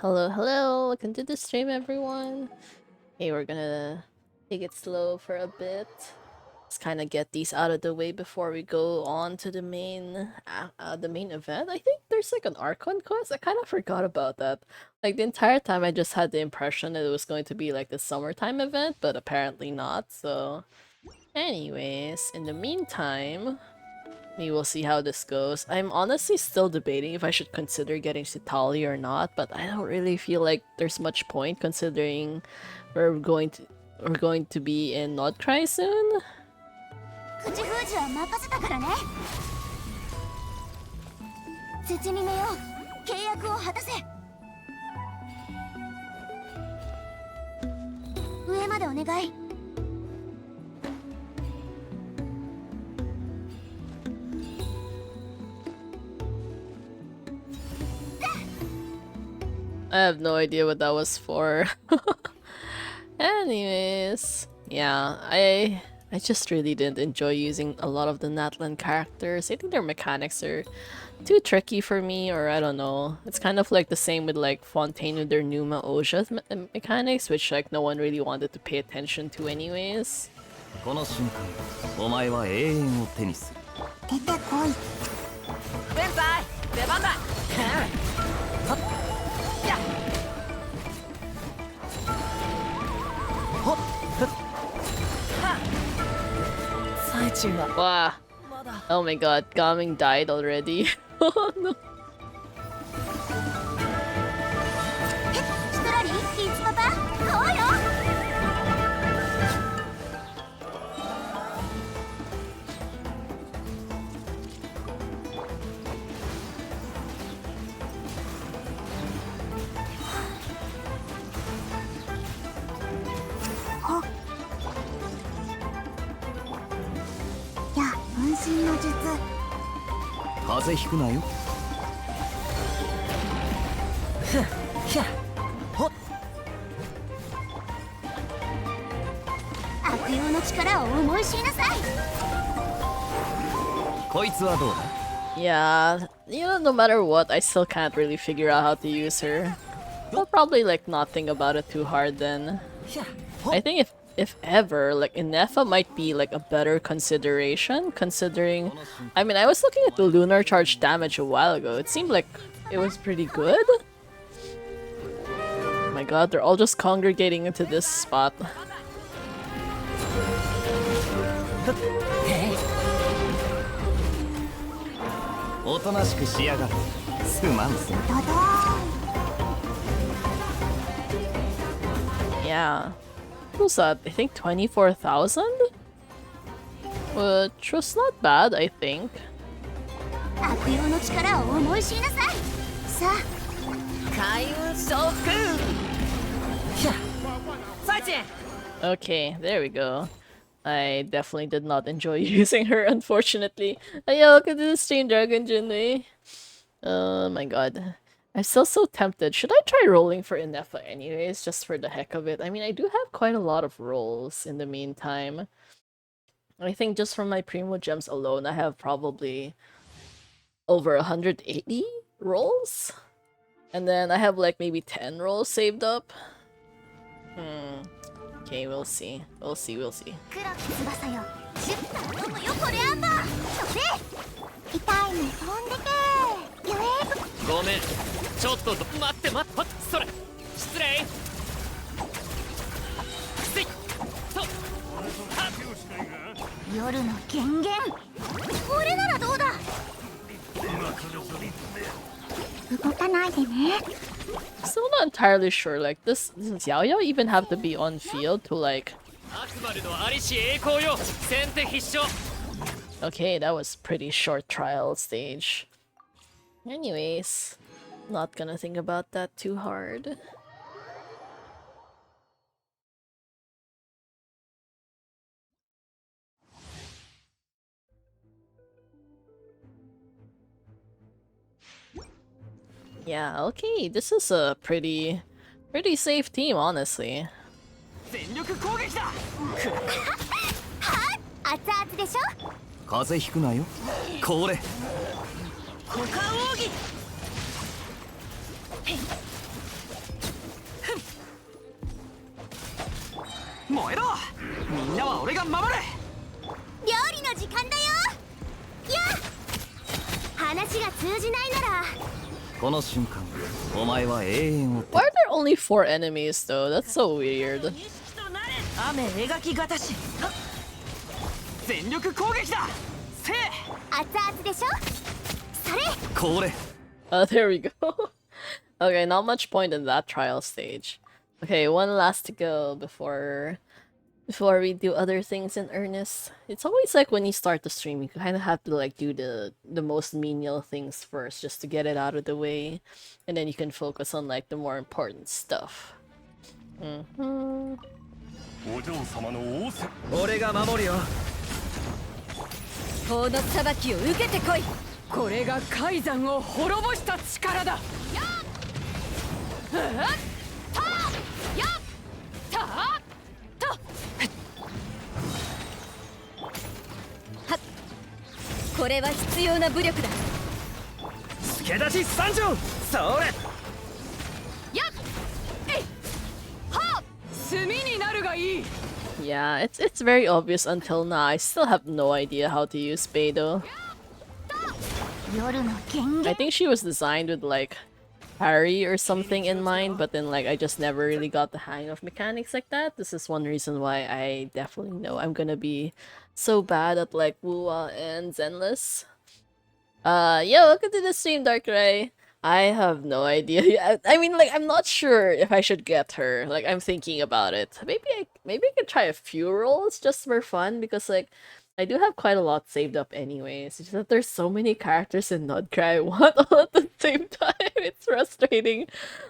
Hello, hello, welcome to the stream, everyone. Hey, we're gonna take it slow for a bit. Let's kind of get these out of the way before we go on to the main event. I think there's like an Archon quest. I kind of forgot about that. Like the entire time, I just had the impression that it was going to be like the summertime event, but apparently not. So, anyways, in the meantime, we will see how this goes. I'm honestly still debating if I should consider getting Citali or not, but I don't really feel like there's much point considering we're going to be in Nordcry soon. 口封じは任せたからね。絶にめよ契約を果たせ。上までお願い。I have no idea what that was for. Anyways, yeah, I just really didn't enjoy using a lot of the Natlan characters. I think their mechanics are too tricky for me, or I don't know. It's kind of like the same with like Fontaine with their Numa Osha mechanics, which like no one really wanted to pay attention to anyways. この瞬間、お前は永遠を手にする。出てこい。天才、出番だ。や。はっ。最中は。Wow. Oh my god, Gaming died already. Oh no. シトラリー、リーチパパ、こうよ。身の術。風邪ひくなよ。ひゃほっ悪用の力を思い知りなさい。こいつはどうだ？ Yeah, you know, no matter what, I still can't really figure out how to use her. I'll probably like not think about it too hard then. ひゃ I think if ever, like Ineffa might be like a better consideration, considering I mean I was looking at the lunar charge damage a while ago. It seemed like it was pretty good. Oh my god, they're all just congregating into this spot. おとなしくしやがる。すまんすまん。ドドーン。 Yeah. What was that? I think 24,000? Which was not bad, I think. 悪用の力を思い知りなさい。さあ、開運昇福ひゃ最賃 Okay, there we go. I definitely did not enjoy using her, unfortunately. Yo, look at this stream, Dragon Junwei. Oh my god. I'm still so tempted. Should I try rolling for Ineffa anyways, just for the heck of it? I mean, I do have quite a lot of rolls in the meantime. I think just from my Primo Gems alone, I have probably over 180 rolls? And then I have like maybe 10 rolls saved up. Okay, we'll see. We'll see, we'll see. 黒き翼よ。シュッと飛ぶよこりゃんば。それ。痛いね飛んでけ。ゆえーく。ごめんちょっと待って待ってそれ失礼せいとはっ夜の権限。これならどうだ。動かないでね。 Still not entirely sure, like, does Xiao Yao even have to be on field to, like... あくまでのありし栄光よ先手必勝 Okay, that was pretty short trial stage. Anyways, not gonna think about that too hard. Yeah, okay, this is a pretty safe team, honestly. 全力攻撃だ熱々でしょ。風邪ひくなよ。これ。股間奥義燃えろみんなは俺が守る料理の時間だよ。やあ。話が通じないなら。この瞬間、お前は永遠を。 Why are there only 4 enemies though? That's so weird. 錦となれ雨描きがたし全力攻撃だせい熱々でしょ。それ。これ。 There we go. Okay, not much point in that trial stage. Okay, one last to go before we do other things in earnest. It's always like when you start the stream, you kind of have to like do the most menial things first just to get it out of the way, and then you can focus on like the more important stuff. お嬢様の仰せ。俺が守るよ法の裁きを受けてこいこれが海山を滅ぼした力だこれは必要な武力だ助立ち参上それ炭になるがいい Yeah, it's very obvious until now. I still have no idea how to use Beidou. 夜の権 I 限。 think she was designed with like parry or something in mind, but then like I just never really got the hang of mechanics like that. This is one reason why I definitely know I'm gonna be so bad at like Wuwa and Zenless. Yo, welcome to the stream, Darkrai. I have no idea. I mean, like, I'm not sure if I should get her. Like, I'm thinking about it. Maybe I could try a few rolls just for fun because, like, I do have quite a lot saved up anyways. It's just that there's so many characters in Nodcry I want all at the same time. It's frustrating.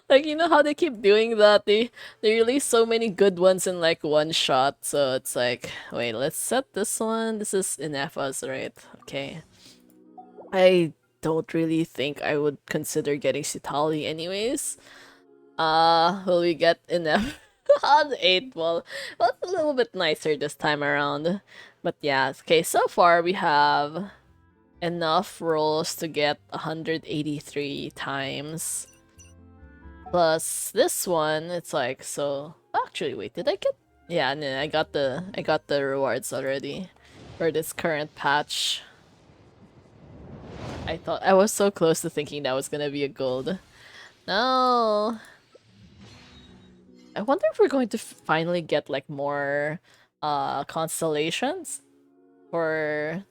Like, you know how they keep doing that? They release so many good ones in like one shot. So it's like, wait, let's set this one. This is Ineffa's, right? Okay. I don't really think I would consider getting Citali anyways. Will we get enough on 8? Well, it's a little bit nicer this time around. But yeah, okay, so far we have enough rolls to get 183 times. Plus this one, it's like, so actually wait, did I get, yeah, no, I got the rewards already for this current patch. I thought I was so close to thinking that was gonna be a gold. No. I wonder if we're going to finally get like more constellations for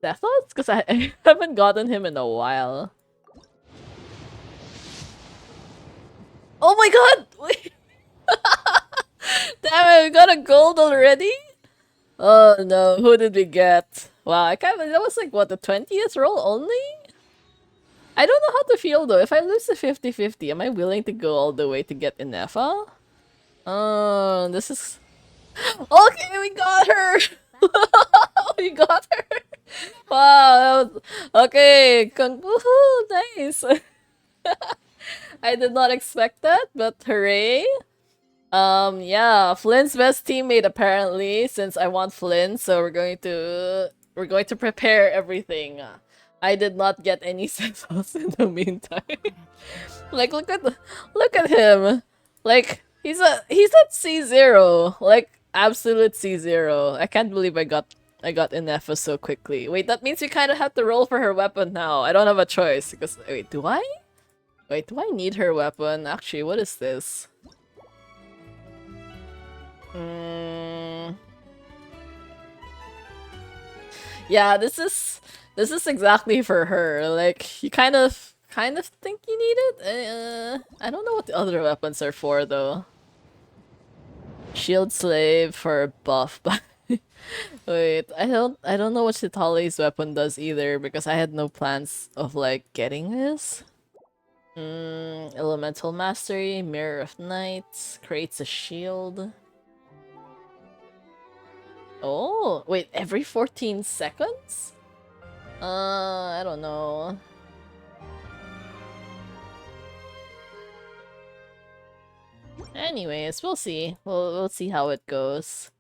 Deathlots? Because I haven't gotten him in a while. Oh my god! Wait. Damn it, we got a gold already? Oh no, who did we get? Wow, I can't believe that was like what, the 20th roll only? I don't know how to feel though. If I lose the 50-50, am I willing to go all the way to get Ineffa? Oh, this is... Okay, we got her! We got her! Wow, that was... Okay, woohoo, nice! I did not expect that, but hooray! Yeah, Flynn's best teammate apparently, since I want Flynn, so we're going to prepare everything. I did not get any sentinels in the meantime. Like, look at him. Like, he's at C0. Like, absolute C0. I can't believe I got Ineffa so quickly. Wait, that means we kind of have to roll for her weapon now. I don't have a choice because wait, do I? Wait, do I need her weapon? Actually, what is this? Yeah, this is exactly for her. Like, you kind of think you need it. I don't know what the other weapons are for though. Shield slave for a buff, but wait, I don't know what Shitali's weapon does either because I had no plans of like getting this. Elemental mastery, mirror of night, creates a shield. Oh, wait, every 14 seconds? I don't know. Anyways, we'll see. We'll see how it goes.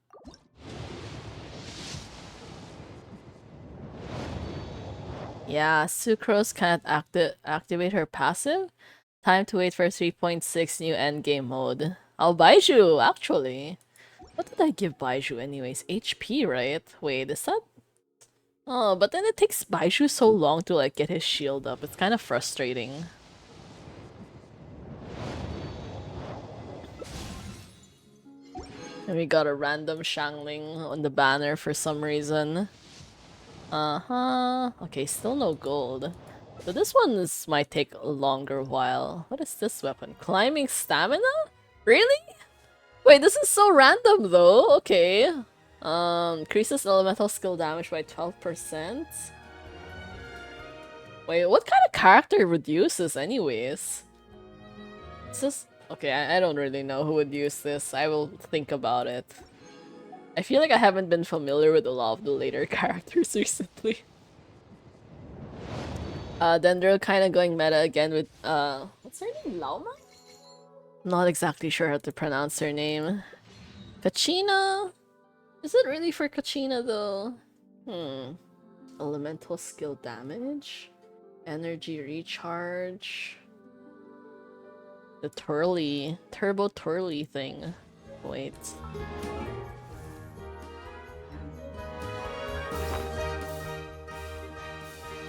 Yeah, Sucrose can't activate her passive. Time to wait for 3.6 new endgame mode. Oh, Baiju, actually. What did I give Baiju anyways? HP, right? Wait, is that... Oh, but then it takes Baiju so long to like get his shield up. It's kind of frustrating. And we got a random Shangling on the banner for some reason. Uh-huh. Okay, still no gold. So this one might take a longer while. What is this weapon? Climbing stamina? Really? Wait, this is so random though. Okay. Increases elemental skill damage by 12%. Wait, what kind of character would use this anyways? Is this... Okay, I don't really know who would use this. I will think about it. I feel like I haven't been familiar with a lot of the later characters recently. Dendro kind of going meta again with, what's her name? Lauma? Not exactly sure how to pronounce her name. Kachina? Is it really for Kachina though? Elemental skill damage? Energy recharge? The turbo twirly thing. Wait.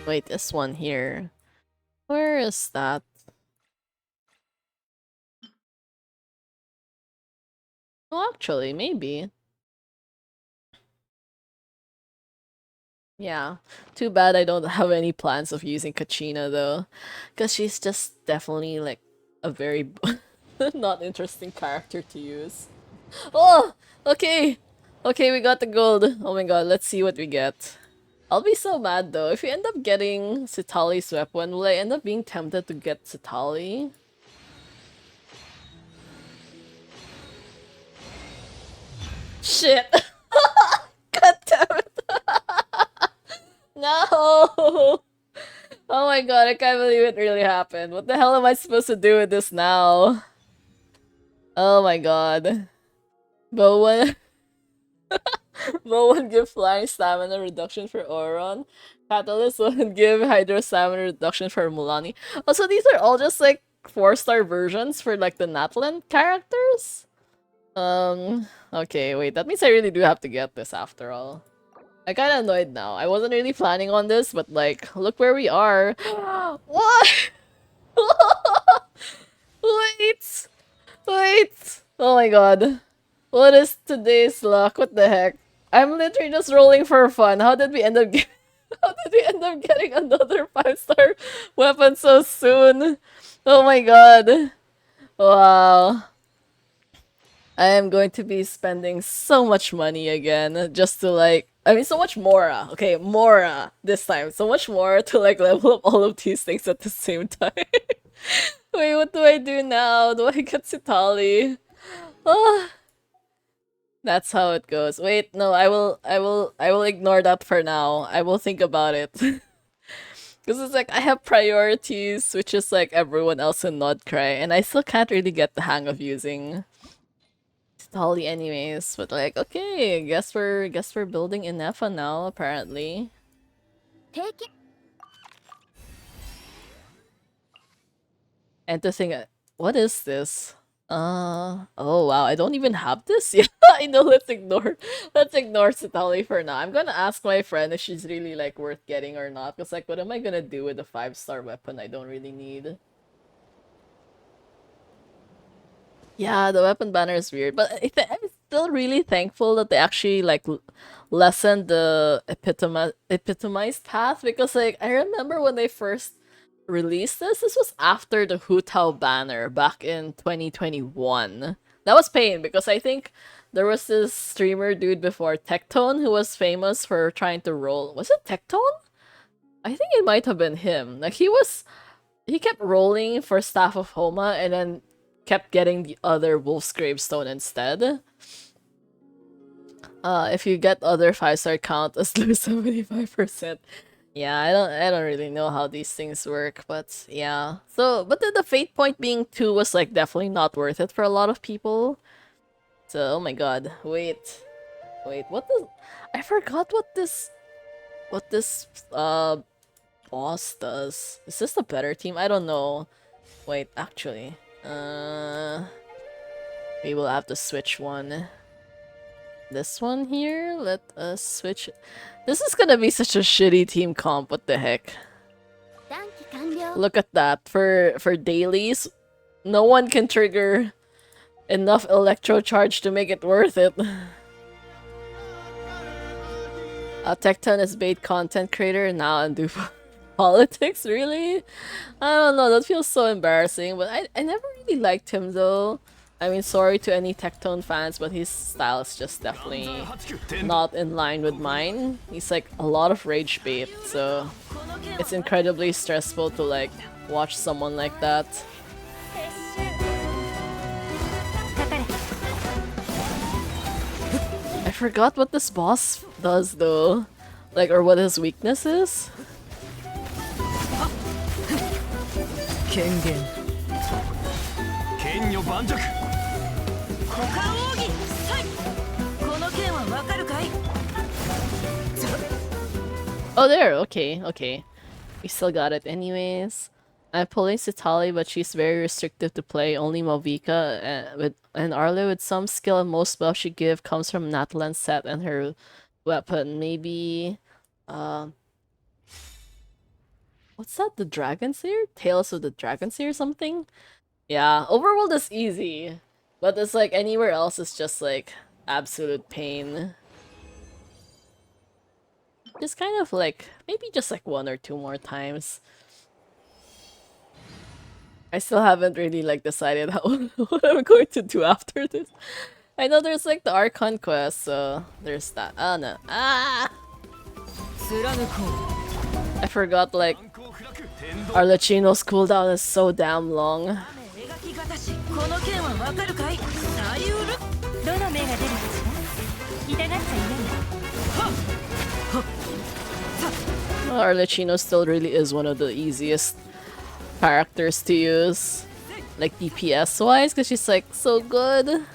Wait, this one here. Where is that? Oh, actually, maybe. Yeah. Too bad I don't have any plans of using Kachina though. Because she's just definitely like a very not interesting character to use. Oh! Okay! Okay, we got the gold. Oh my god, let's see what we get. I'll be so mad though. If we end up getting Citali's weapon, will I end up being tempted to get Citali? Shit! God damn it! No! Oh my god, I can't believe it really happened. What the hell am I supposed to do with this now? Oh my god. Bowen. Bowen give flying stamina reduction for Oron. Catalyst would give hydro stamina reduction for Mulani. Also, these are all just like 4-star versions for like the Natlan characters? Okay, wait, that means I really do have to get this after all. I'm kinda annoyed now. I wasn't really planning on this, but like, look where we are. What? Wait! Wait! Oh my god. What is today's luck? What the heck? I'm literally just rolling for fun. How did we end up How did we end up getting another 5-star weapon so soon? Oh my god. Wow. I am going to be spending so much money again just to like I mean so much more. Okay, more this time. So much more to like level up all of these things at the same time. Wait, what do I do now? Do I get Citali? Ah, that's how it goes. Wait, no, I will ignore that for now. I will think about it. Because it's like I have priorities, which is like everyone else in Nodcry, and I still can't really get the hang of using Stolly anyways. But like, okay, guess we're building Ineffa now, apparently. Take it. And to think, what is this? Oh wow, I don't even have this yet. I know, let's ignore Citali for now. I'm gonna ask my friend if she's really like worth getting or not. Cause like, what am I gonna do with a 5-star weapon I don't really need? Yeah, the weapon banner is weird, but I'm still really thankful that they actually like lessened the epitomized path because like I remember when they first released this. This was after the Hu Tao banner back in 2021. That was pain because I think there was this streamer dude before Tectone who was famous for trying to roll. Was it Tectone? I think it might have been him. Like he kept rolling for Staff of Homa and then kept getting the other Wolf's Gravestone instead. If you get other 5-star count, as lose 75%. Yeah, I don't really know how these things work, but yeah. So, but the fate point being 2 was like definitely not worth it for a lot of people. So, oh my god. Wait, what the I forgot what this boss does. Is this the better team? I don't know. Wait, actually. We will have to switch one. This one here? Let us switch. This is gonna be such a shitty team comp, what the heck? Look at that. For dailies, no one can trigger enough electro charge to make it worth it. Tecton is bait content creator now and do politics, really? I don't know, that feels so embarrassing, but I never really liked him though. I mean, sorry to any Tectone fans, but his style is just definitely not in line with mine. He's like a lot of rage bait, so it's incredibly stressful to like watch someone like that. I forgot what this boss does though, like, or what his weakness is. 権限剣女盤石股間奥義はいこの剣はわかるかい Oh, there. Okay, okay. We still got it anyways. I'm pulling Citali, but she's very restrictive to play. Only Malvika and Arlo with some skill, and most buff she give comes from Natlan's set and her weapon. Maybe what's that? The Dragon Slayer? Tales of the Dragon Slayer or something? Yeah, Overworld is easy, but it's like anywhere else is just like absolute pain. Just kind of like, maybe just like 1 or 2 more times. I still haven't really like decided how what I'm going to do after this. I know there's like the Archon quest, so there's that. Oh no. Ah! 貫こう I forgot like 難攻不落天道 Arlecchino's cooldown is so damn long. 描き方しこの剣はわかるかいサリュールどの目が出るかしら痛がっちゃいない Arlecchino still really is one of the easiest characters to use. Like DPS wise, because she's like so good.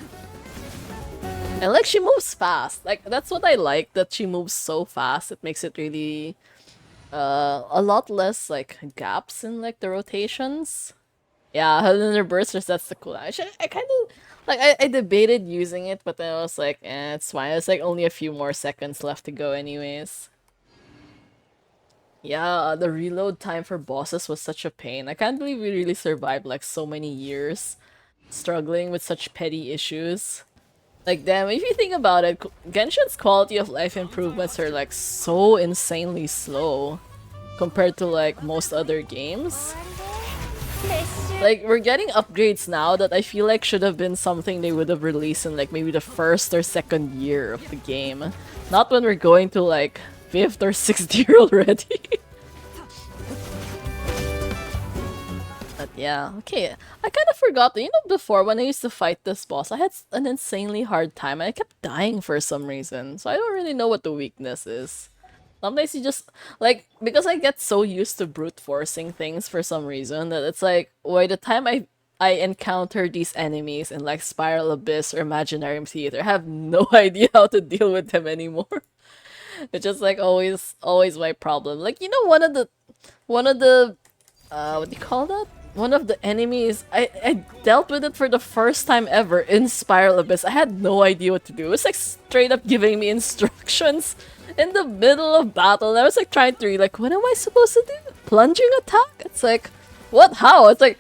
And like she moves fast. Like that's what I like, that she moves so fast. It makes it really a lot less like gaps in like the rotations. Yeah, Hellender Bursters, that's the cool. I kind of like I debated using it, but then I was like, it's fine. It's like only a few more seconds left to go anyways. Yeah, the reload time for bosses was such a pain. I can't believe we really survived like so many years struggling with such petty issues. Like damn, if you think about it, Genshin's quality of life improvements are like so insanely slow compared to like most other games. Like we're getting upgrades now that I feel like should have been something they would have released in like maybe the first or second year of the game. Not when we're going to like 5th or 6th year already. But yeah, okay. I kind of forgot that, you know, before when I used to fight this boss, I had an insanely hard time and I kept dying for some reason. So I don't really know what the weakness is. Sometimes you just, like, because I get so used to brute forcing things for some reason that it's like, by the time I encounter these enemies in like Spiral Abyss or Imaginarium Theater, I have no idea how to deal with them anymore. It's just like always my problem. Like, you know, one of the what do you call that? One of the enemies, I dealt with it for the first time ever in Spiral Abyss. I had no idea what to do. It was like straight up giving me instructions in the middle of battle. And I was like trying to read, like, what am I supposed to do? Plunging attack? It's like, what? How? It's like,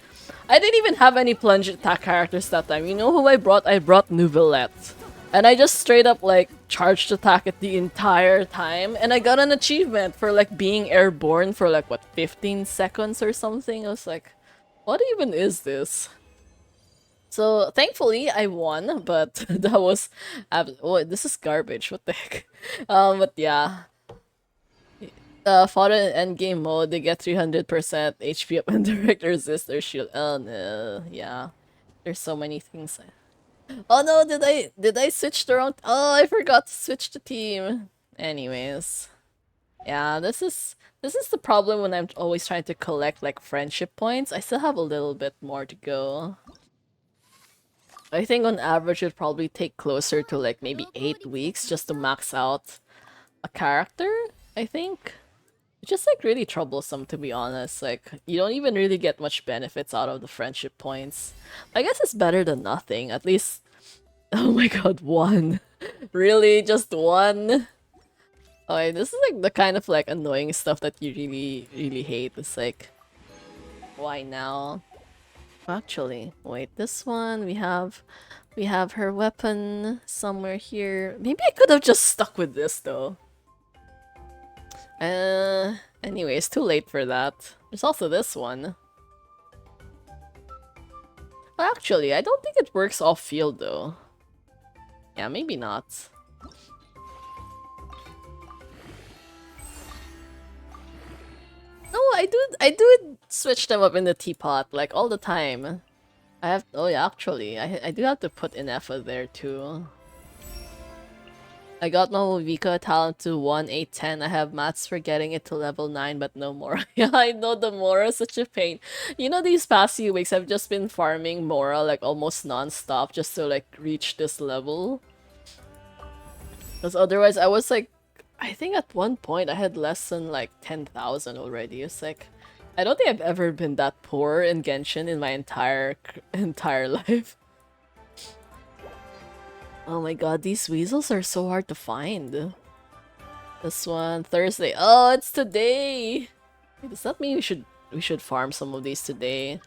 I didn't even have any plunge attack characters that time. You know who I brought? I brought Nouvellette. And I just straight up like charged attack it the entire time, and I got an achievement for like being airborne for like what, 15 seconds or something. I was like, what even is this? So thankfully I won, but that was oh, this is garbage. What the heck? But yeah. Fought in endgame mode, they get 300% HP up and direct resist their shield. Oh no, yeah. There's so many things. Oh no, did I switch the wrong Oh, I forgot to switch the team. Anyways. Yeah, this is the problem when I'm always trying to collect like friendship points. I still have a little bit more to go. I think on average it'd probably take closer to like maybe 8 weeks just to max out a character, I think. It's just like really troublesome, to be honest. Like you don't even really get much benefits out of the friendship points. I guess it's better than nothing. At least oh my god, one. Really? Just one? Okay, this is like the kind of like annoying stuff that you really hate. It's like, why now? Actually, wait, this one we have her weapon somewhere here. Maybe I could have just stuck with this though. Anyway, it's too late for that. There's also this one. Actually, I don't think it works off field though. Yeah, maybe not. No, I do switch them up in the teapot like all the time. I have oh yeah, actually I do have to put Ineffa there too. I got my Vika talent to 1-8-10. I have mats for getting it to level 9, but no more. Yeah, I know the Mora is such a pain. You know, these past few weeks I've just been farming Mora like almost non-stop just to like reach this level. Because otherwise I was like, I think at one point I had less than like 10,000 already. It's like, I don't think I've ever been that poor in Genshin in my entire life. Oh my god, these weasels are so hard to find. This one, Thursday. Oh, it's today! Does that mean we should farm some of these today?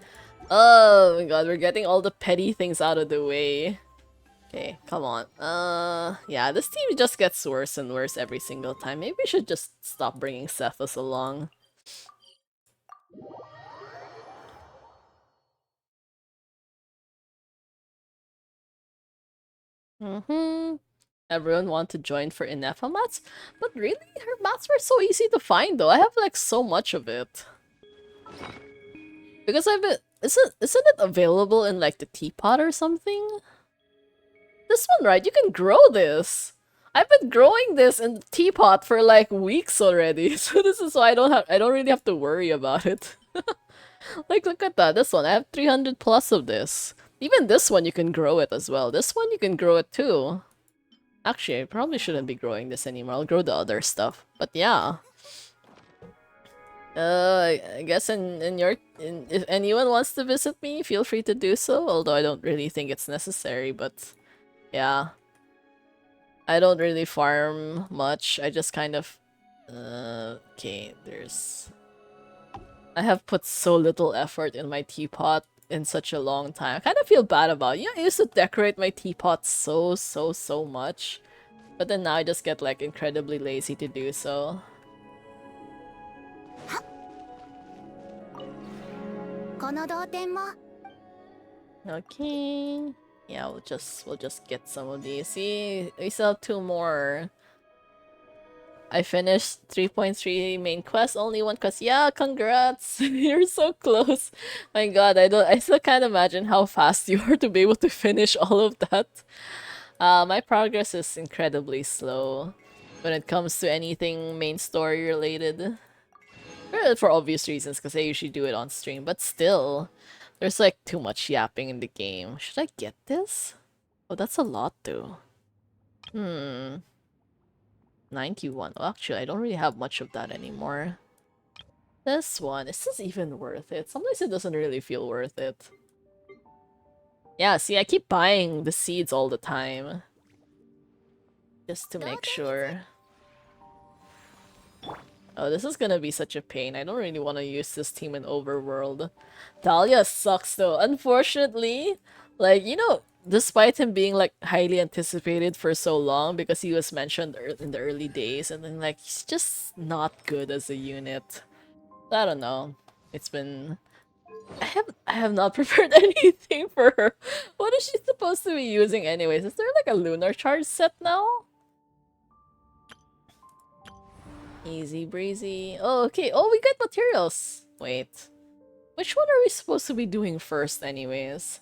Oh my god, we're getting all the petty things out of the way. Okay, come on. Yeah, this team just gets worse and worse every single time. Maybe we should just stop bringing Cephas along. Everyone want to join for Ineffa mats? But really, her mats were so easy to find though. I have like so much of it. Because I've been isn't it available in like the teapot or something? This one, right? You can grow this. I've been growing this in the teapot for like weeks already. So this is why I don't really have to worry about it. Like look at that. This one, I have 300 plus of this. Even this one you can grow it as well. This one you can grow it too. Actually, I probably shouldn't be growing this anymore. I'll grow the other stuff. But yeah. I guess if anyone wants to visit me, feel free to do so. Although I don't really think it's necessary, but yeah. I don't really farm much. I just kind of okay, I have put so little effort in my teapot in such a long time. I kind of feel bad about it. Yeah, I used to decorate my teapot so much. But then now I just get like incredibly lazy to do so. この同点も Okay. Yeah, we'll just get some of these. See, we still have 2 more. I finished 3.3 main quest, only 1 quest. Yeah, congrats! You're so close. My god, I still can't imagine how fast you are to be able to finish all of that. My progress is incredibly slow when it comes to anything main story related. For obvious reasons, because I usually do it on stream, but still, there's like too much yapping in the game. Should I get this? Oh, that's a lot though. 91. Well, actually, I don't really have much of that anymore. This one, is this even worth it? Sometimes it doesn't really feel worth it. Yeah, see, I keep buying the seeds all the time. Just to make sure. Oh, this is gonna be such a pain. I don't really want to use this team in Overworld. Dahlia sucks though. Unfortunately, like, you know, despite him being like highly anticipated for so long because he was mentioned in the early days, and then like he's just not good as a unit. I don't know. It's been I have not prepared anything for her. What is she supposed to be using anyways? Is there like a lunar charge set now? Easy breezy. Oh, okay. Oh, we got materials. Wait. Which one are we supposed to be doing first anyways?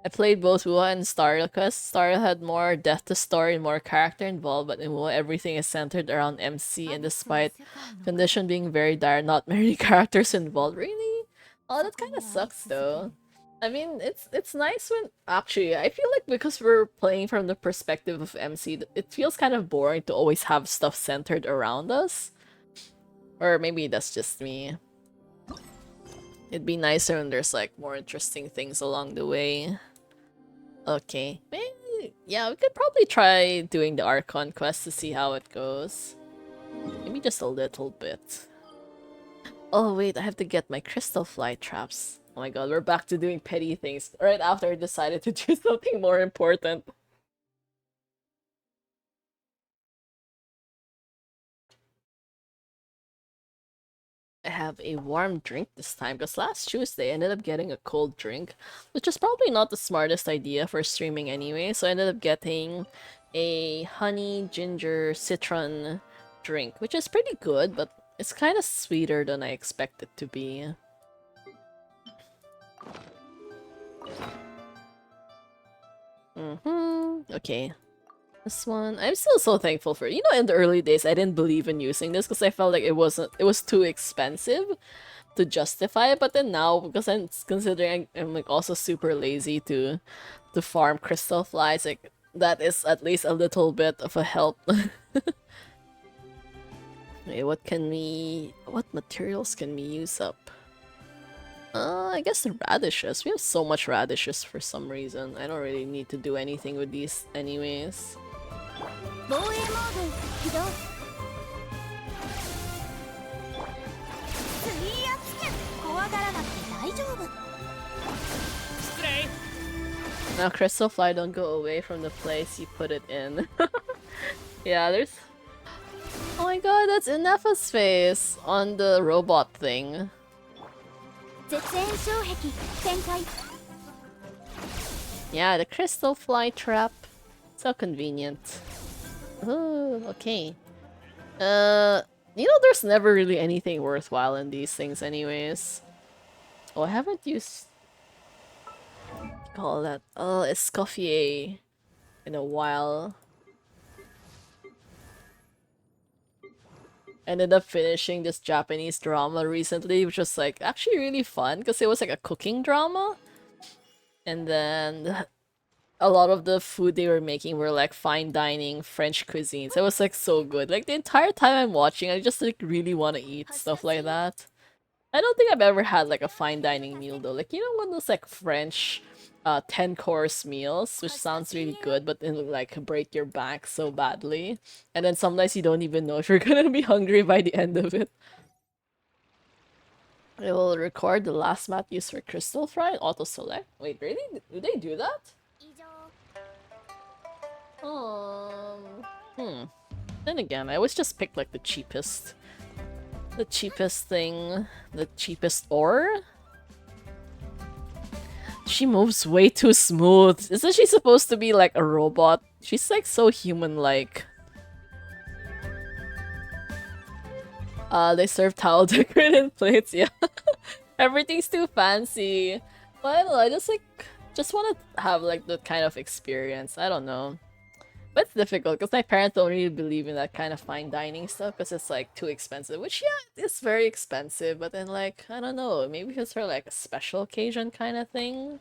I played both Wuha and Star Quest. Star had more death to story and more character involved, but in Wuha everything is centered around MC, and despite condition being very dire, not many characters involved. Really? Oh, that kind of sucks though. I mean, it's nice when actually I feel like because we're playing from the perspective of MC, it feels kind of boring to always have stuff centered around us. Or maybe that's just me. It'd be nicer when there's like more interesting things along the way. Okay, maybe, yeah, we could probably try doing the Archon quest to see how it goes. Maybe just a little bit. Oh wait, I have to get my crystal fly traps. Oh my god, we're back to doing petty things right after I decided to do something more important. I have a warm drink this time because last Tuesday I ended up getting a cold drink, which is probably not the smartest idea for streaming anyway, so I ended up getting a honey ginger citron drink, which is pretty good, but it's kind of sweeter than I expected it to be. Okay. This one, I'm still so thankful for. You know, in the early days, I didn't believe in using this because I felt like it was too expensive to justify it. But then now, because I'm considering I'm like also super lazy to farm crystal flies, like that is at least a little bit of a help. Okay, what materials can we use up? I guess the radishes. We have so much radishes for some reason. I don't really need to do anything with these anyways. 防衛モード起動水圧剣怖がらなくて大丈夫 Now crystal fly don't go away from the place you put it in. Yeah, there's... Oh my god, that's Ineffa's face on the robot thing. 絶縁障壁展開 Yeah, the crystal fly trap. So convenient. Oh, okay. There's never really anything worthwhile in these things anyways. Oh, I haven't used... call that? Escoffier in a while. Ended up finishing this Japanese drama recently, which was like actually really fun because it was like a cooking drama. And then a lot of the food they were making were like fine dining French cuisines. It was like so good. Like the entire time I'm watching, I just like really want to eat stuff like that. I don't think I've ever had like a fine dining meal though. Like one of those like French 10-course meals, which sounds really good, but it'll like break your back so badly. And then sometimes you don't even know if you're gonna be hungry by the end of it. It will record the last map used for Crystal Fry and auto select. Wait, really? Do they do that? Hmm. Then again, I always just pick like the cheapest thing, the cheapest ore. She moves way too smooth. Isn't she supposed to be like a robot? She's like so human-like. They serve towel decorated plates, yeah. Everything's too fancy. But I don't know, I just want to have like that kind of experience. I don't know. But it's difficult because my parents don't really believe in that kind of fine dining stuff because it's like too expensive. Which yeah, it's very expensive, but then like, I don't know, maybe it's for like a special occasion kind of thing.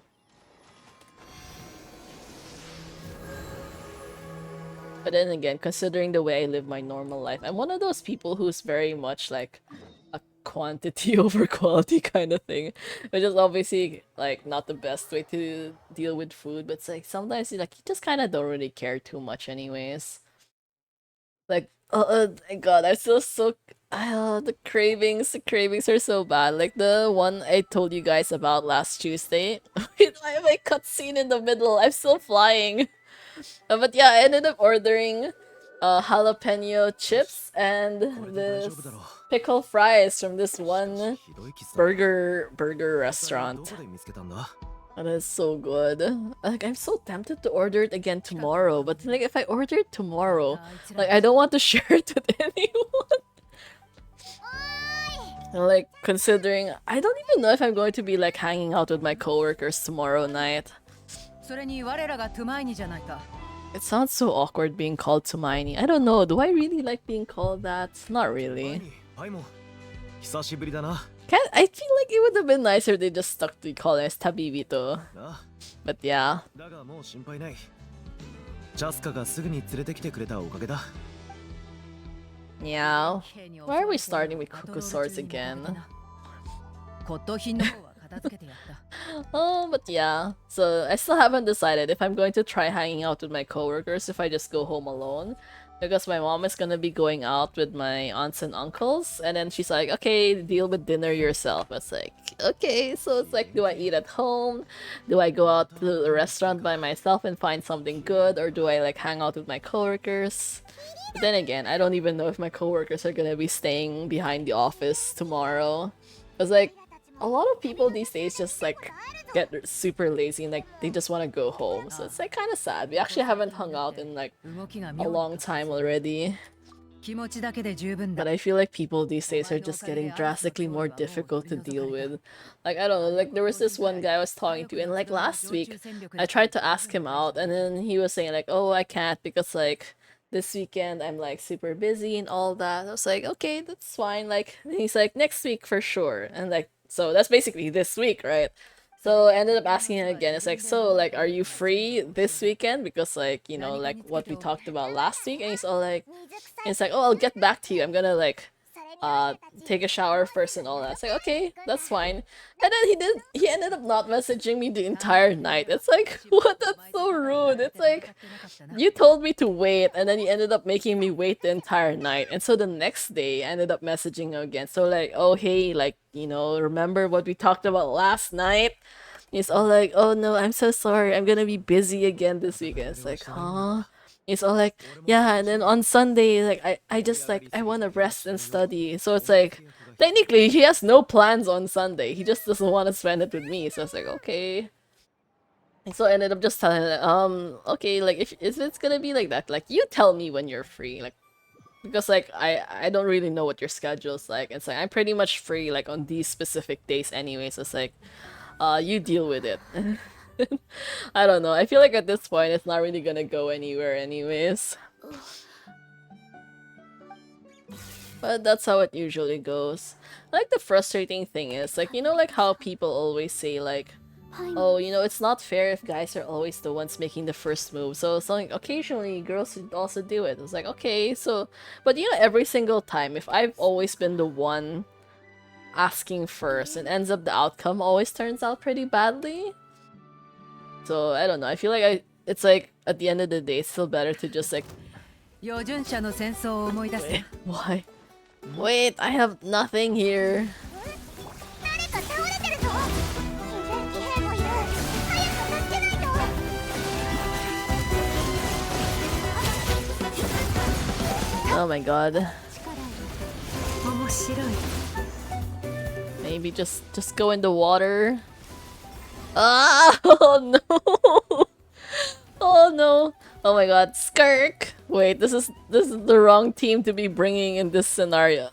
But then again, considering the way I live my normal life, I'm one of those people who's very much like a quantity over quality kind of thing, which is obviously like not the best way to deal with food. But it's like sometimes you just kind of don't really care too much, anyways. Like, oh my god, I'm still so. The cravings are so bad. Like the one I told you guys about last Tuesday. Wait, why am I cutscene in the middle? I'm still flying. But yeah, I ended up ordering jalapeno chips and this pickle fries from this one burger restaurant. And it's so good. Like I'm so tempted to order it again tomorrow, but like if I order it tomorrow, like I don't want to share it with anyone. And like considering I don't even know if I'm going to be like hanging out with my coworkers tomorrow night. It sounds so awkward being called Tumaini. I don't know, do I really like being called that? Not really. I feel like it would have been nicer if they just stuck to calling us Tabibito. But yeah. Yeah. Why are we starting with Cuckoo Swords again? Oh, but yeah. So I still haven't decided if I'm going to try hanging out with my coworkers if I just go home alone. Because my mom is gonna be going out with my aunts and uncles, and then she's like, okay, deal with dinner yourself. It's like, okay, so it's like, do I eat at home? Do I go out to the restaurant by myself and find something good? Or do I like hang out with my coworkers? But then again, I don't even know if my coworkers are gonna be staying behind the office tomorrow. Because like, a lot of people these days just like get super lazy and like they just want to go home, so it's like kind of sad. We actually haven't hung out in like a long time already, but I feel like people these days are just getting drastically more difficult to deal with. Like I don't know, like there was this one guy I was talking to, and like last week I tried to ask him out, and then he was saying like, oh, I can't because like this weekend I'm like super busy and all that. I was like, okay, that's fine. Like, and he's like, next week for sure, and like, so that's basically this week, right? So I ended up asking him again. It's like, so like, are you free this weekend? Because like, like what we talked about last week. And he's all like, it's like, oh, I'll get back to you. I'm gonna like, take a shower first and all that. It's like, okay, that's fine. And then he ended up not messaging me the entire night. It's like, what? That's so rude. It's like, you told me to wait, and then you ended up making me wait the entire night. And so the next day, I ended up messaging him again. So like, oh, hey, like, remember what we talked about last night? He's all like, oh no, I'm so sorry. I'm gonna be busy again this weekend. It's like, huh? It's all like, yeah, and then on Sunday, like, I just, like, I want to rest and study. So it's like, technically, he has no plans on Sunday. He just doesn't want to spend it with me. So it's like, okay. So I ended up just telling her, okay, like if it's gonna be like that, like you tell me when you're free, like because like I don't really know what your schedule's like. It's like I'm pretty much free like on these specific days anyway. So it's like, you deal with it. I don't know. I feel like at this point it's not really gonna go anywhere anyways. But that's how it usually goes. Like the frustrating thing is like, you know, like how people always say like, oh, you know, it's not fair if guys are always the ones making the first move. So it's like occasionally girls should also do it. It's like, okay, so but you know, every single time if I've always been the one asking first and ends up the outcome always turns out pretty badly. So I don't know. I feel like it's like at the end of the day it's still better to just like wait, why? Wait, I have nothing here. 誰か倒れてるぞ。自然騎兵もいる。早く助けないと。 Oh my god. 面白い。 Maybe just go in the water. Ah! Oh no! Oh no! Oh my god, Skirk! Wait, this is the wrong team to be bringing in this scenario.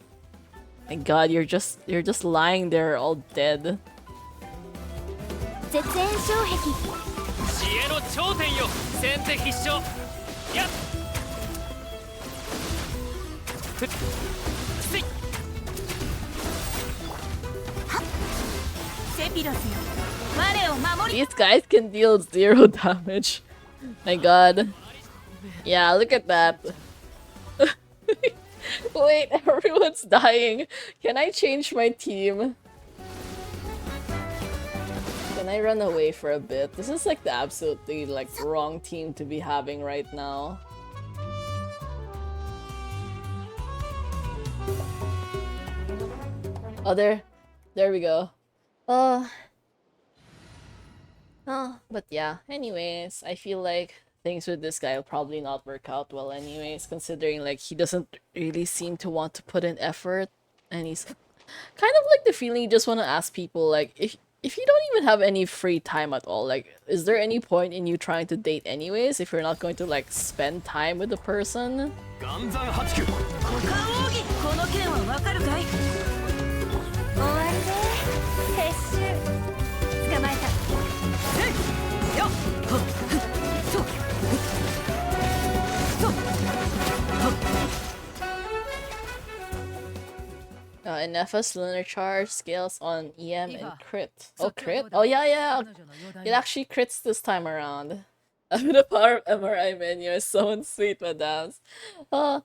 My god, you're just lying there all dead. 絶縁障壁。知恵の頂点よ先手必勝やっふっせいセピロスよ。我を守り。 These guys can deal 0 damage. My god. Yeah, look at that. Wait, everyone's dying. Can I change my team? Can I run away for a bit? This is like the absolutely like wrong team to be having right now. Oh, there we go. But yeah, anyways, I feel like things with this guy will probably not work out well anyways, considering like he doesn't really seem to want to put in effort, and he's kind of like the feeling you just want to ask people like if you don't even have any free time at all, like is there any point in you trying to date anyways if you're not going to like spend time with the person? 岩山八九股間奥義この件はわかるかい。終わりね。撤収。捕まえた。せいよっほっふっそうそうほっ。 Ineffa's lunar charge scales on EM and crit. Oh, crit? Oh, yeah. It actually crits this time around. The power of MRI menu is so sweet, madams. Oh,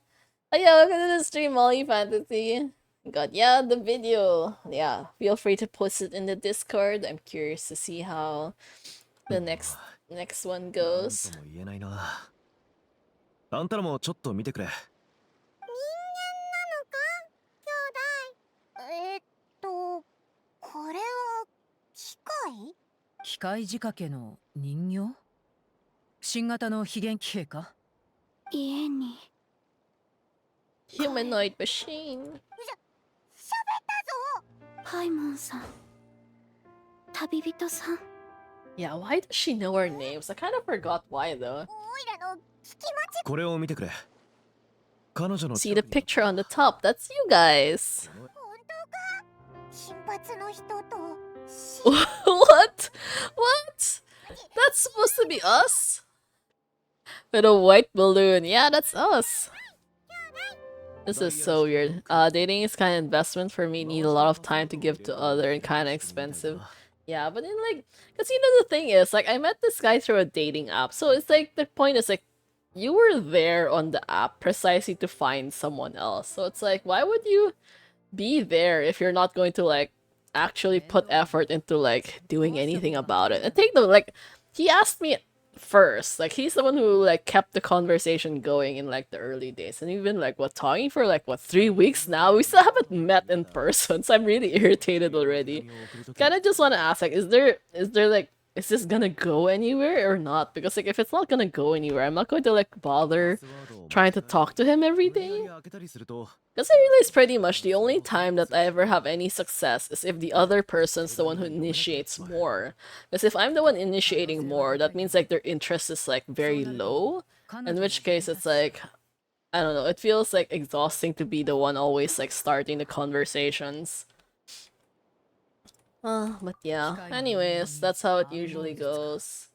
yeah, welcome to the stream, Molly Fantasy. God, yeah, the video. Yeah, feel free to post it in the Discord. I'm curious to see how the next one goes. なんとも言えないな。あんたらもちょっと見てくれ。人間なのか兄弟。これは機械？機械仕掛けの人形？新型の非現騎兵か？家に。 Humanoid machine. 喋ったぞ。パイモンさん。旅人さん。 Yeah, why does she know our names? I kind of forgot why though. おいらの聞き間違い。これを見てくれ。彼女の See the picture on the top. That's you guys. 本当か。金髪の人と。 What? What? That's supposed to be us? With a white balloon. Yeah, that's us. This is so weird. Dating is kind of investment for me. Need a lot of time to give to other and kind of expensive. Yeah, but then like, cause you know the thing is like I met this guy through a dating app. So it's like the point is like you were there on the app precisely to find someone else. So it's like why would you be there if you're not going to like actually put effort into like doing anything about it? And take the like he asked me first, like he's the one who like kept the conversation going in like the early days, and we've been like what talking for like what 3 weeks now. We still haven't met in person, so I'm really irritated already. Kind of just want to ask like is there like is this gonna go anywhere or not? Because like if it's not gonna go anywhere, I'm not going to like bother trying to talk to him every day. Because I realize pretty much the only time that I ever have any success is if the other person's the one who initiates more. Because if I'm the one initiating more, that means like their interest is like very low. In which case it's like, I don't know, it feels like exhausting to be the one always like starting the conversations. But yeah. Anyways, that's how it usually goes.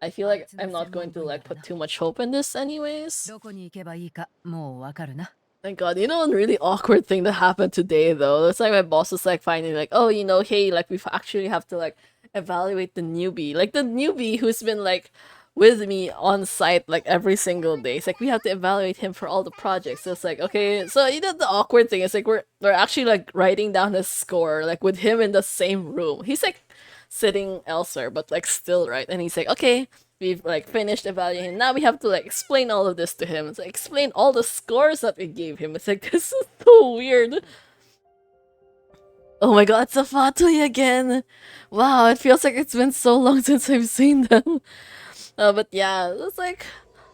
I feel like I'm not going to like put too much hope in this anyways. どこに行けばいいかもうわかるな。 Thank God. You know, one really awkward thing that happened today, though. It's like my boss was like finally like, oh, you know, hey, like we actually have to like evaluate the newbie, like the newbie who's been like with me on site like every single day. It's like we have to evaluate him for all the projects. So it's like, okay, so you know the awkward thing is like we're actually like writing down his score like with him in the same room. He's like sitting elsewhere, but like still right. And he's like, okay, we've like finished evaluating. Now we have to like explain all of this to him. It's like explain all the scores that we gave him. It's like this is so weird. Oh my god, it's a Fatui again! Wow, it feels like it's been so long since I've seen them. But yeah, it's like,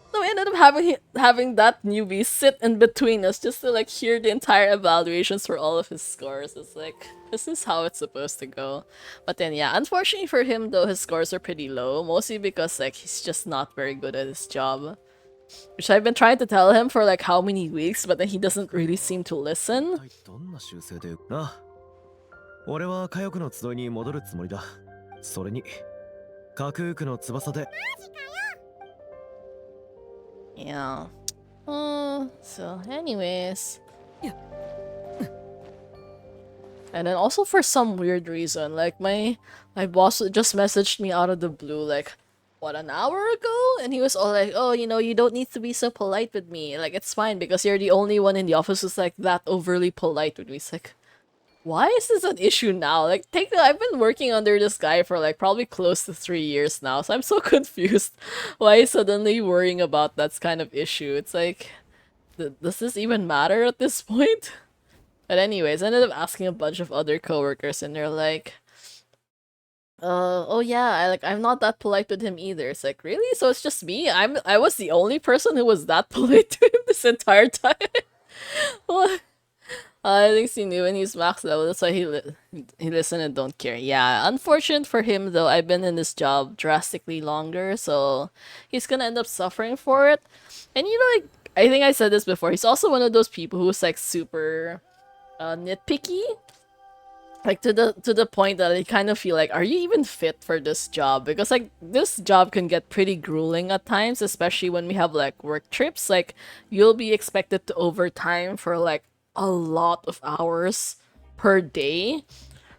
so we ended up having that newbie sit in between us just to like hear the entire evaluations for all of his scores. It's like, this is how it's supposed to go. But then yeah, unfortunately for him though, his scores are pretty low, mostly because like he's just not very good at his job. Which I've been trying to tell him for like how many weeks, but then he doesn't really seem to listen. どんな修正でな。俺は火翼の集いに戻るつもりだ。それに架空区の翼で。 Yeah. So anyways. And then also for some weird reason, like my boss just messaged me out of the blue like, what, an hour ago? And he was all like, oh, you know, you don't need to be so polite with me. Like, it's fine because you're the only one in the office who's like that overly polite with me. It's like, why is this an issue now? Like, I've been working under this guy for like probably close to 3 years now, so I'm so confused why he's suddenly worrying about that kind of issue. It's like, does this even matter at this point? But anyways, I ended up asking a bunch of other coworkers, and they're like, oh yeah, I'm not that polite with him either. It's like, really? So it's just me? I was the only person who was that polite to him this entire time? What? I think he knew when he's max level, that's why he listened and don't care. Yeah, unfortunate for him though, I've been in this job drastically longer, so he's gonna end up suffering for it. And you know, like, I think I said this before, he's also one of those people who's like super nitpicky. Like to the point that I kind of feel like, are you even fit for this job? Because like this job can get pretty grueling at times, especially when we have like work trips. Like you'll be expected to overtime for like a lot of hours per day.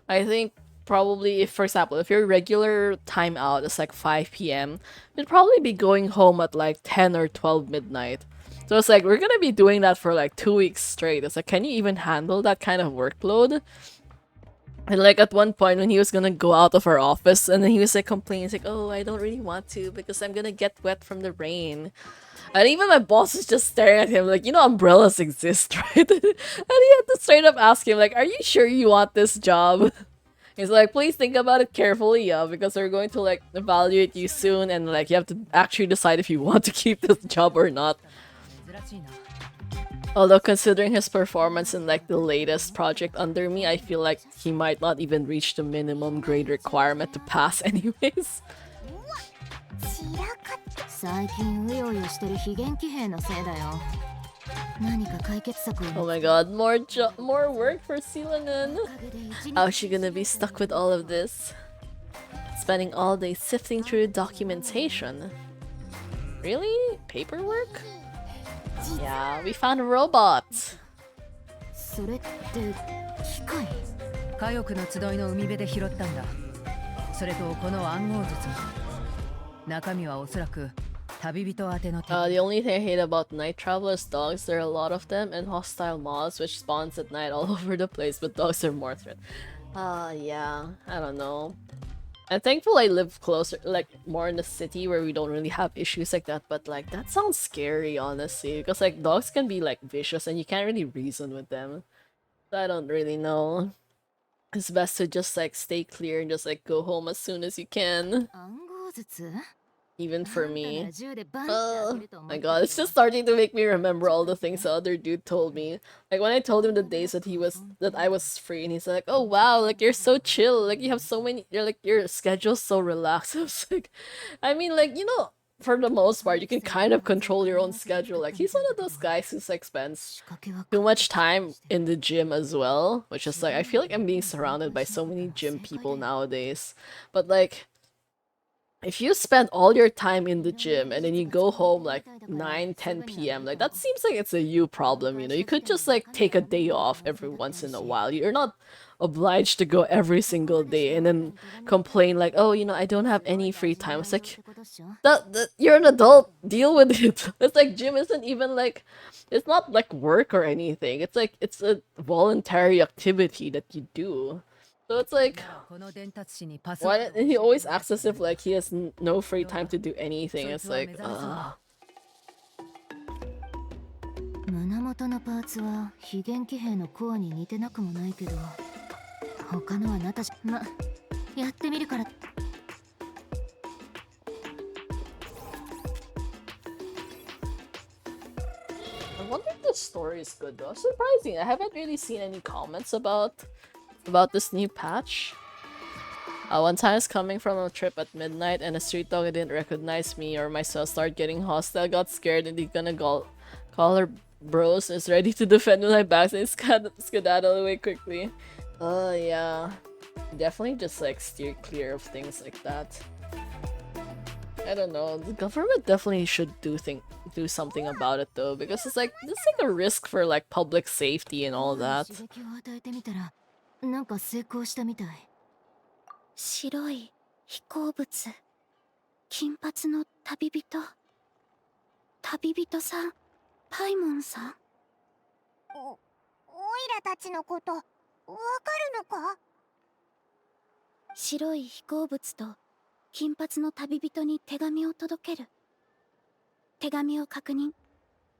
I think probably if, for example, if your regular timeout is like 5 p.m., you'd probably be going home at like 10 or 12 midnight. So it's like, we're gonna be doing that for like 2 weeks straight. It's like, can you even handle that kind of workload? And like at one point when he was gonna go out of our office and then he was like complaining, he's like, oh, I don't really want to because I'm gonna get wet from the rain. And even my boss was just staring at him like, you know, umbrellas exist, right? And he had to straight up ask him like, are you sure you want this job? He's like, please think about it carefully, yeah, because we're going to like evaluate you soon and like you have to actually decide if you want to keep this job or not. Although considering his performance in like the latest project under me, I feel like he might not even reach the minimum grade requirement to pass anyways. 最近うようよしてる非元気兵のせいだよ。何か解決策を。 Oh my god, more work for Silanen. How's she gonna be stuck with all of this? Spending all day sifting through documentation. Really? Paperwork? Yeah, we found a robot. それって機械？火翼の集いの海辺で拾ったんだ。それとこの暗号術も。中身はおそらく旅人宛ての手。The only thing I hate about night travel is dogs. There are a lot of them and hostile mobs which spawns at night all over the place, but dogs are more threat. Yeah, I don't know. I'm thankful I live closer, like more in the city where we don't really have issues like that, but like that sounds scary honestly, because like dogs can be like vicious and you can't really reason with them. So I don't really know. it's best to just like stay clear and just like go home as soon as you can. 暗号術 Even for あんたな me. ら銃でバンって当て Oh ると思 my ってた god, け it's ど just starting to make me remember all the things the other dude told me. Like when I told him the days that I was free, and he's like, "Oh wow, like you're so chill, like you have so many, you're like your schedule's so relaxed." I was like, I mean, like for the most part, you can kind of control your own schedule. Like he's one of those guys who's like spends 仕掛けは too 確 much 実に time して in the gym as well, which is like I feel like I'm being 白い surrounded by し so なかった many ら gym 正解 people だよ nowadays. But like if you spend all your time in the gym and then you go home like 9, 10 p.m., like that seems like it's a you problem, you know? You could just like take a day off every once in a while. You're not obliged to go every single day and then complain like, oh, I don't have any free time. It's like, that you're an adult, deal with it. It's like gym isn't even like, it's not like work or anything. It's like, it's a voluntary activity that you do. So it's like, この伝達師にパスワ why ードを and he 教えて always もらっ acts た as if んだ like he has no free time to do anything. そい It's つは like, 目覚めそうだ 胸元のパーツは非元気兵のコアに似てなくもないけど他のはなたしまやってみるから I wonder if the story is good though. Surprising, I haven't really seen any comments about this new patch. One time I was coming from a trip at midnight and a street dog didn't recognize me or myself started getting hostile, got scared and he's gonna call her bros and is ready to defend with my back and skedaddle away quickly. Yeah. Definitely just like steer clear of things like that. I don't know. The government definitely should do something about it though, because it's like a risk for like public safety and all that. 刺激を与えてみたらなんか成功したみたい白い飛行物金髪の旅人さんパイモンさんおいらたちのことわかるのか白い飛行物と金髪の旅人に手紙を届ける手紙を確認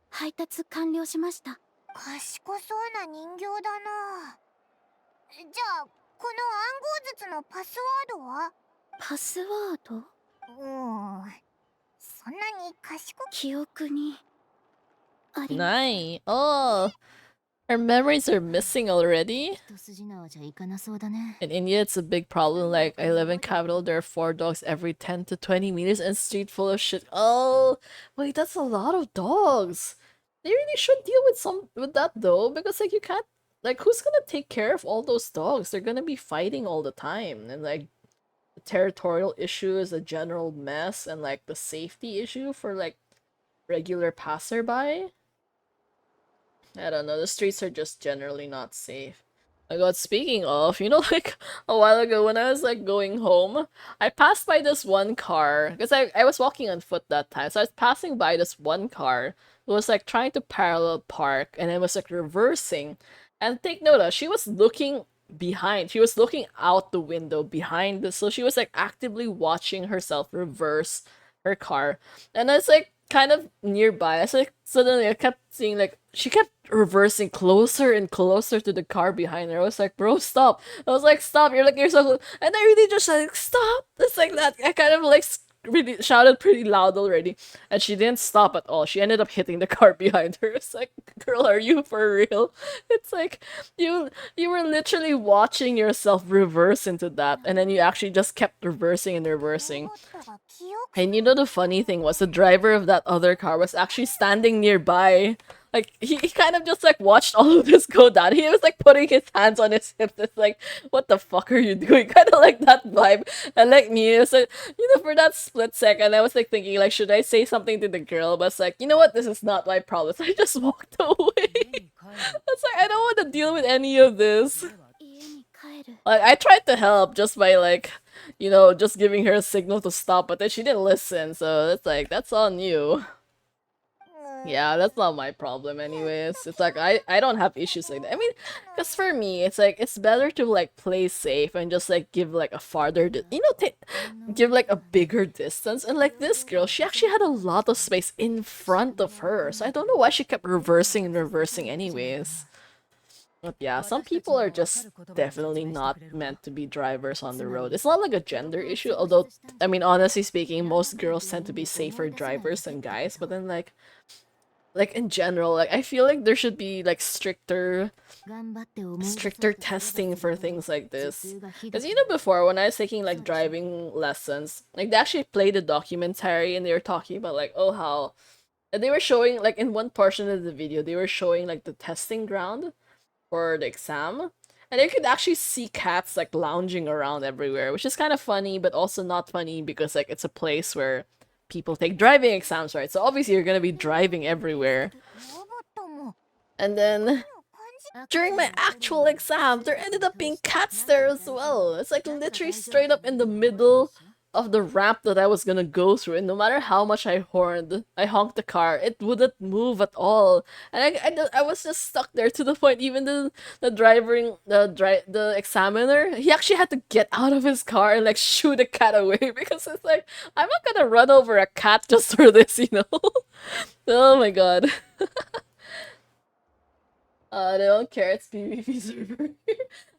配達完了しました賢そうな人形だなじゃあこの暗号術のパスワードはパスワードそんなに賢く記憶にあります Nice. Oh, our memories are missing already. 一筋縄じゃいかなそうだね In India, it's a big problem. Like, I live in capital, there are 4 dogs every 10 to 20 meters and street full of shit. Oh, wait, that's a lot of dogs. They really should deal with that though, because like you can't, like who's gonna take care of all those dogs? They're gonna be fighting all the time, and like the territorial issue is a general mess, and like the safety issue for like regular passerby. I don't know, the streets are just generally not safe. My god, speaking of, like a while ago when I was like going home, I passed by this one car because I was walking on foot that time. So I was passing by this one car who was like trying to parallel park and it was like reversing. And take note, she was looking behind. She was looking out the window behind this. So she was like actively watching herself reverse her car. And I was like kind of nearby. I was like suddenly I kept seeing like she kept reversing closer and closer to the car behind her. I was like, bro, stop. I was like, stop, you're so close. And I really just like, stop. It's like that. I kind of like really shouted pretty loud already. And she didn't stop at all. She ended up hitting the car behind her. It's like, girl, are you for real? It's like you were literally watching yourself reverse into that. And then you actually just kept reversing and reversing. And the funny thing was the driver of that other car was actually standing nearby. Like, he kind of just, like, watched all of this go down. He was, like, putting his hands on his hips. It's like, what the fuck are you doing? Kind of like that vibe. And, like, me, it's like, for that split second, I was, like, thinking, like, should I say something to the girl? But it's like, you know what? This is not my problem. So I just walked away. It's like, I don't want to deal with any of this. Like, I tried to help just by, like, just giving her a signal to stop. But then she didn't listen. So it's like, that's on you. Yeah, that's not my problem anyways. It's like, I don't have issues like that. I mean, because for me, it's like, it's better to like play safe and just like give like a farther, give like a bigger distance. And like this girl, she actually had a lot of space in front of her. So I don't know why she kept reversing and reversing anyways. But yeah, some people are just definitely not meant to be drivers on the road. It's not like a gender issue, although, I mean, honestly speaking, most girls tend to be safer drivers than guys, but then, like in general, like I feel like there should be like stricter testing for things like this. Because you know, before when I was taking like driving lessons, like they actually played a documentary and they were talking about like, oh, how and they were showing like in one portion of the video they were showing like the testing ground for the exam, and you could actually see cats like lounging around everywhere, which is kind of funny but also not funny because like it's a place where people take driving exams, right? So obviously you're gonna be driving everywhere. And then during my actual exam, there ended up being cats there as well. It's like literally straight up in the middle of the ramp that I was gonna go through, and no matter how much I honked the car, it wouldn't move at all. And I was just stuck there to the point even the examiner, he actually had to get out of his car and like shoo the cat away because it's like I'm not gonna run over a cat just for this, you know? Oh my god. They don't care, it's PvP server.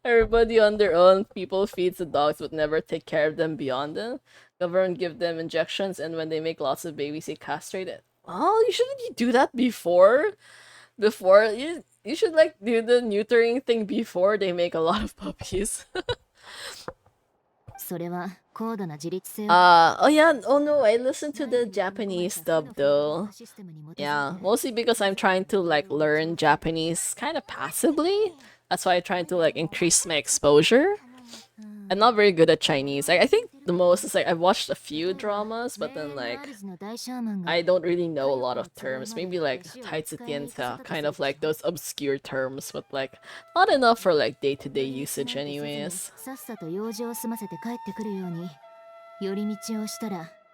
Everybody on their own. People feeds the dogs but never take care of them beyond them. Government give them injections, and when they make lots of babies, they castrate it. Well, you shouldn't do that before? You should like do the neutering thing before they make a lot of puppies. Oh yeah, oh no, I listened to the Japanese dub though. Yeah, mostly because I'm trying to like learn Japanese kind of passively. That's why I'm trying to like increase my exposure. I'm not very good at Chinese. I think the most is like I've watched a few dramas, but then like I don't really know a lot of terms. Maybe like Taitsutiansa, kind of like those obscure terms, but like not enough for like day-to-day usage anyways.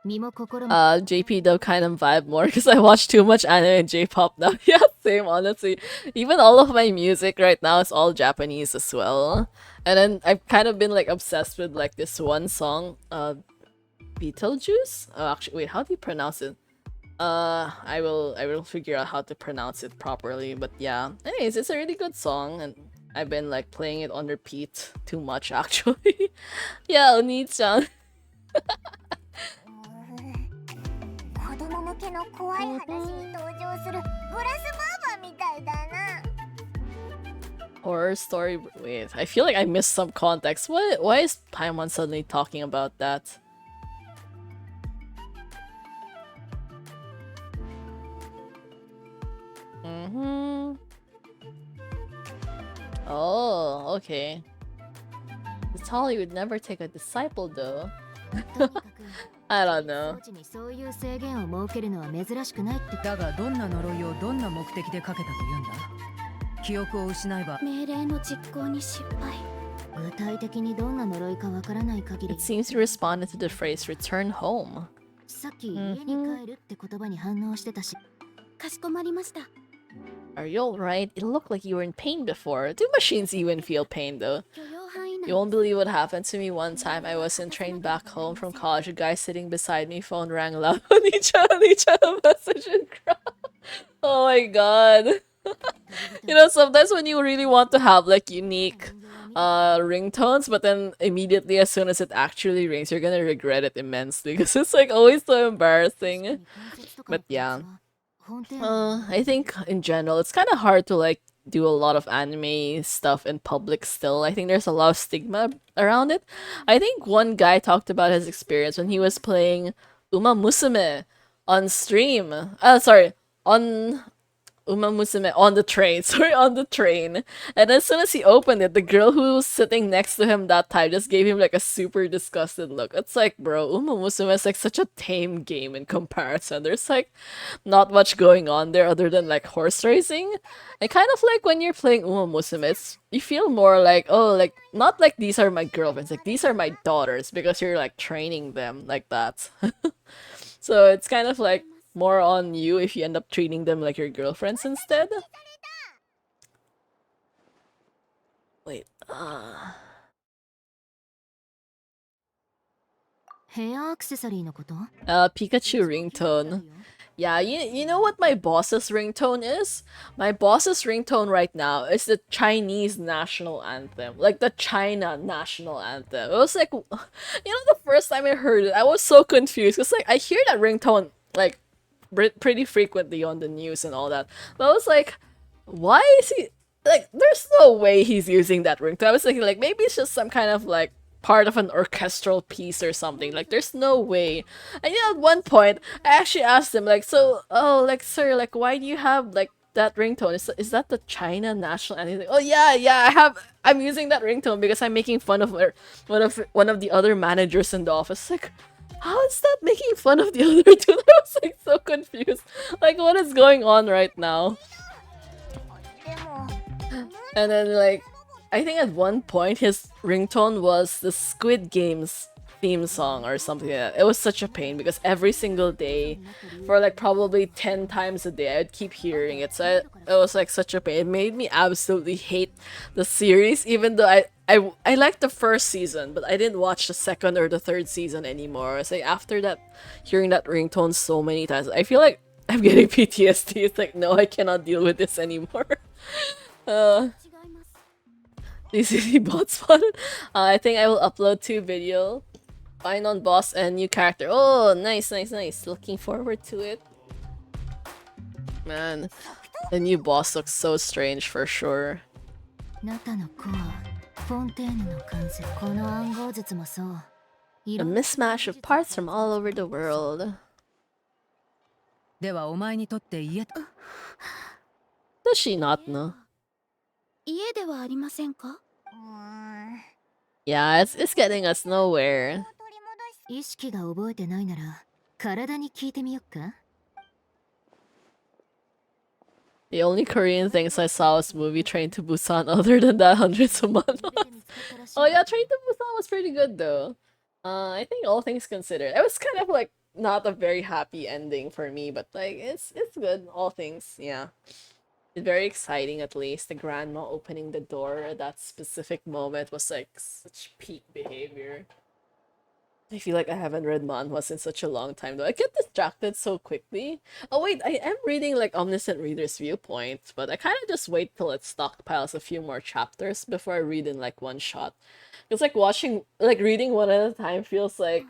JP dub kind of vibe more because I watch too much anime and J-pop now. Yeah, same honestly. Even all of my music right now is all Japanese as well. And then I've kind of been like obsessed with like this one song, Beetlejuice? Oh, actually, wait, how do you pronounce it? I will figure out how to pronounce it properly. But yeah, anyways, it's a really good song, and I've been like playing it on repeat too much actually. Yeah, Oni-chan. 子供向けの怖い話に登場するグラスバーバーみたいだな。 Horror story. Wait, I feel like I missed some context. What? Why is Paimon suddenly talking about that? Oh, okay. It's Holly would never take a disciple though. I don't know. そういう制限を設けるのは珍しくないって。だがどんな呪いをどんな目的でかけたというんだ。記憶を失えば命令の実行に失敗。具体的にどんな呪いかわからない限り。It seems you responded to the phrase "return home." さっき家に帰るって言葉に反応してたし。かしこまりました。Are you alright? It looked like you were in pain before. Do machines even feel pain though? You won't believe what happened to me one time. I was in train back home from college. A guy sitting beside me, phone rang loud. Oni-chan, message and cry. Oh my god. You know, sometimes when you really want to have like unique ringtones, but then immediately as soon as it actually rings, you're gonna regret it immensely because it's like always so embarrassing. But yeah. I think in general, it's kind of hard to like do a lot of anime stuff in public still. I think there's a lot of stigma around it. I think one guy talked about his experience when he was playing Uma Musume on stream. Sorry, on Uma Musume on the train. Sorry, on the train. And as soon as he opened it, the girl who was sitting next to him that time just gave him like a super disgusted look. It's like, bro, Uma Musume is like such a tame game in comparison. There's like not much going on there other than like horse racing. And kind of like when you're playing Uma Musume, you feel more like, oh, like not like these are my girlfriends, like these are my daughters because you're like training them like that. So it's kind of like more on you if you end up treating them like your girlfriends instead. Wait, Pikachu ringtone. Yeah, you know what my boss's ringtone is? My boss's ringtone right now is the Chinese national anthem. Like the China national anthem. It was like, the first time I heard it, I was so confused. Because, like, I hear that ringtone, like, pretty frequently on the news and all that. But I was like, why is he, like, there's no way he's using that ringtone. I was thinking, like, maybe it's just some kind of, like, part of an orchestral piece or something. Like, there's no way. And at one point, I actually asked him, like, so, oh, like, sir, like, why do you have, like, that ringtone? Is that the China national? And he's like, oh yeah, I'm using that ringtone because I'm making fun of one of the other managers in the office. Like, how is that making fun of the other two? I was like so confused. Like, what is going on right now? And then, like, I think at one point his ringtone was the Squid Games theme song or something like that. It was such a pain because every single day, for like probably 10 times a day, I'd keep hearing it. So it was like such a pain. It made me absolutely hate the series, even though I liked the first season, but I didn't watch the second or the third season anymore. It's like after that, hearing that ringtone so many times, I feel like I'm getting PTSD. It's like, no, I cannot deal with this anymore. DCD bot spotted. I think I will upload 2 video. Find on boss and new character. Oh, nice. Looking forward to it. Man, the new boss looks so strange for sure. A mismatch of parts from all over the world. Does she not know? Yeah, it's getting us nowhere. The only Korean things I saw was movie Train to Busan. Other than that, hundreds of manhwas. Oh yeah, Train to Busan was pretty good though. I think all things considered, it was kind of like not a very happy ending for me, but like it's good. All things, yeah. It's very exciting at least. The grandma opening the door at that specific moment was like such peak behavior. I feel like I haven't read manhwas in such a long time though. I get distracted so quickly. Oh wait, I am reading like Omniscient Reader's Viewpoint, but I kind of just wait till it stockpiles a few more chapters before I read in like one shot. It's like reading one at a time feels like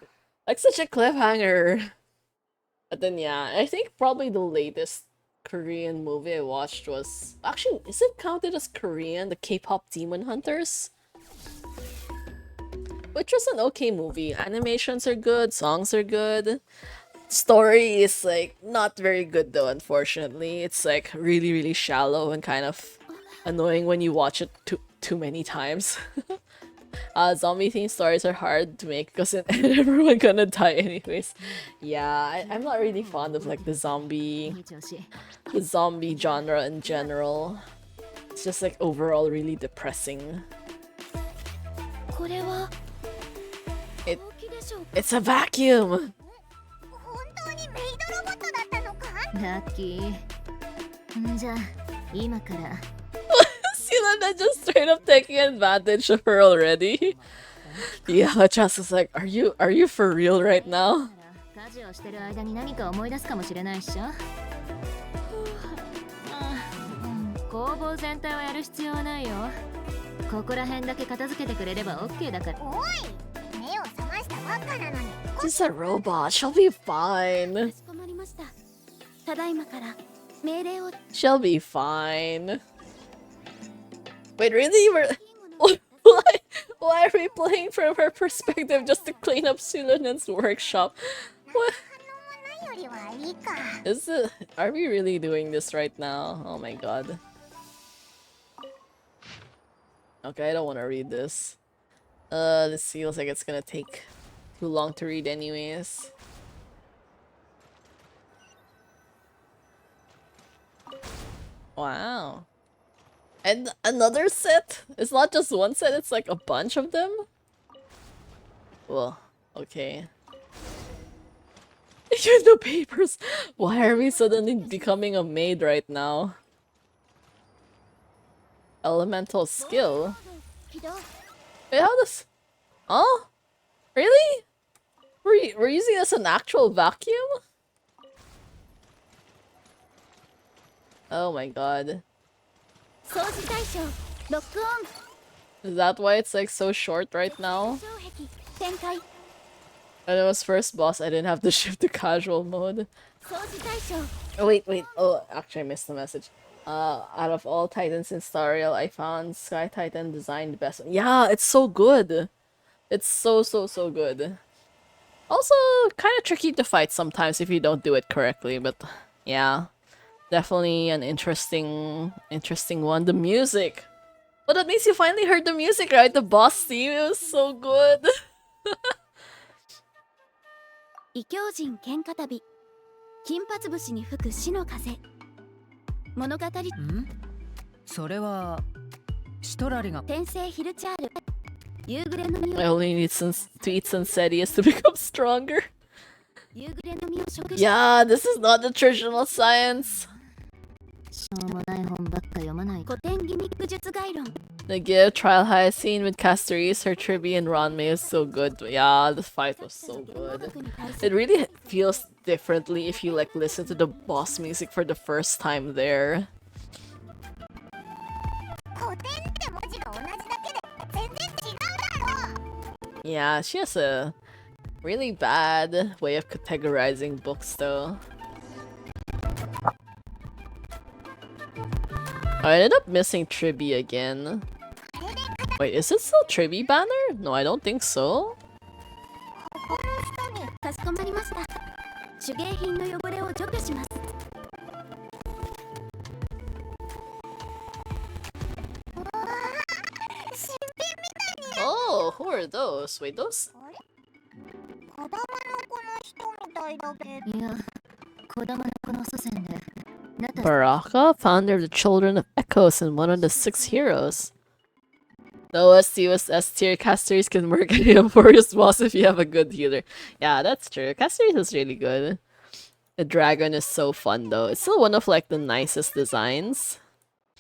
such a cliffhanger. But then yeah, I think probably the latest Korean movie I watched was actually, is it counted as Korean? The K-pop Demon Hunters? Which was an okay movie. Animations are good, songs are good. Story is like not very good though, unfortunately. It's like really shallow and kind of annoying when you watch it too many times. Zombie themed stories are hard to make because everyone gonna die anyways. Yeah, I'm not really fond of like the zombie genre in general. It's just like overall really depressing. It's a vacuum! Sila just straight up taking advantage of her already. Yeah, Chas is like, are you for real right now? She's a robot, she'll be fine. She'll be fine. Wait, really? Why are we playing from her perspective just to clean up Sulanen's workshop? What? Are we really doing this right now? Oh my god. Okay, I don't want to read this. This feels like it's gonna take too long to read anyways. Wow. And another set? It's not just one set, it's like a bunch of them? Well, okay. Here's the papers! Why are we suddenly becoming a maid right now? Elemental skill? Wait, how does... Oh? Really? We're using this as an actual vacuum? Oh my god. 掃除対象ロックオン Is that why it's like so short right now? 障壁展開 When it was first boss, I didn't have to shift to casual mode. 掃除対象 Oh wait. Oh, actually I missed the message. Out of all Titans in Stariel, I found Sky Titan designed best. Yeah, it's so good. It's so good. Also, kind of tricky to fight sometimes if you don't do it correctly, but yeah, definitely an interesting one. The music. Well, that means you finally heard the music, right? The boss theme, it was so good. 異教人喧嘩旅金髪節に吹く死の風物語んそれはシトラリが転生ヒルチャール夕暮れの実 I を only need to eat Sunsettias to become stronger. 夕暮れの実を食し Yeah, this is not the traditional science. しょうもない本ばっか読まない古典ギミック術概論 The Give trial high scene with Castoris, her Tribi, and Ronmei is so good. Yeah, this fight was so good. It really feels differently if you like listen to the boss music for the first time there. 古典って文字が同じだけで全然違うだろ Yeah, she has a really bad way of categorizing books though. I ended up missing Tribi again. Wait, is it still Tribi banner? No, I don't think so. この人にかしこまりました手芸品の汚れを除去します Oh, who are those? Wait, those? 子供の子の人みたいだけどいや子供の子の祖先でなた Baraka, founder of the Children of Echoes and one of the 6 heroes. The OST was S tier. Castoris can work any Euphorious boss if you have a good healer. Yeah, that's true. Castoris is really good. The dragon is so fun though. It's still one of like the nicest designs.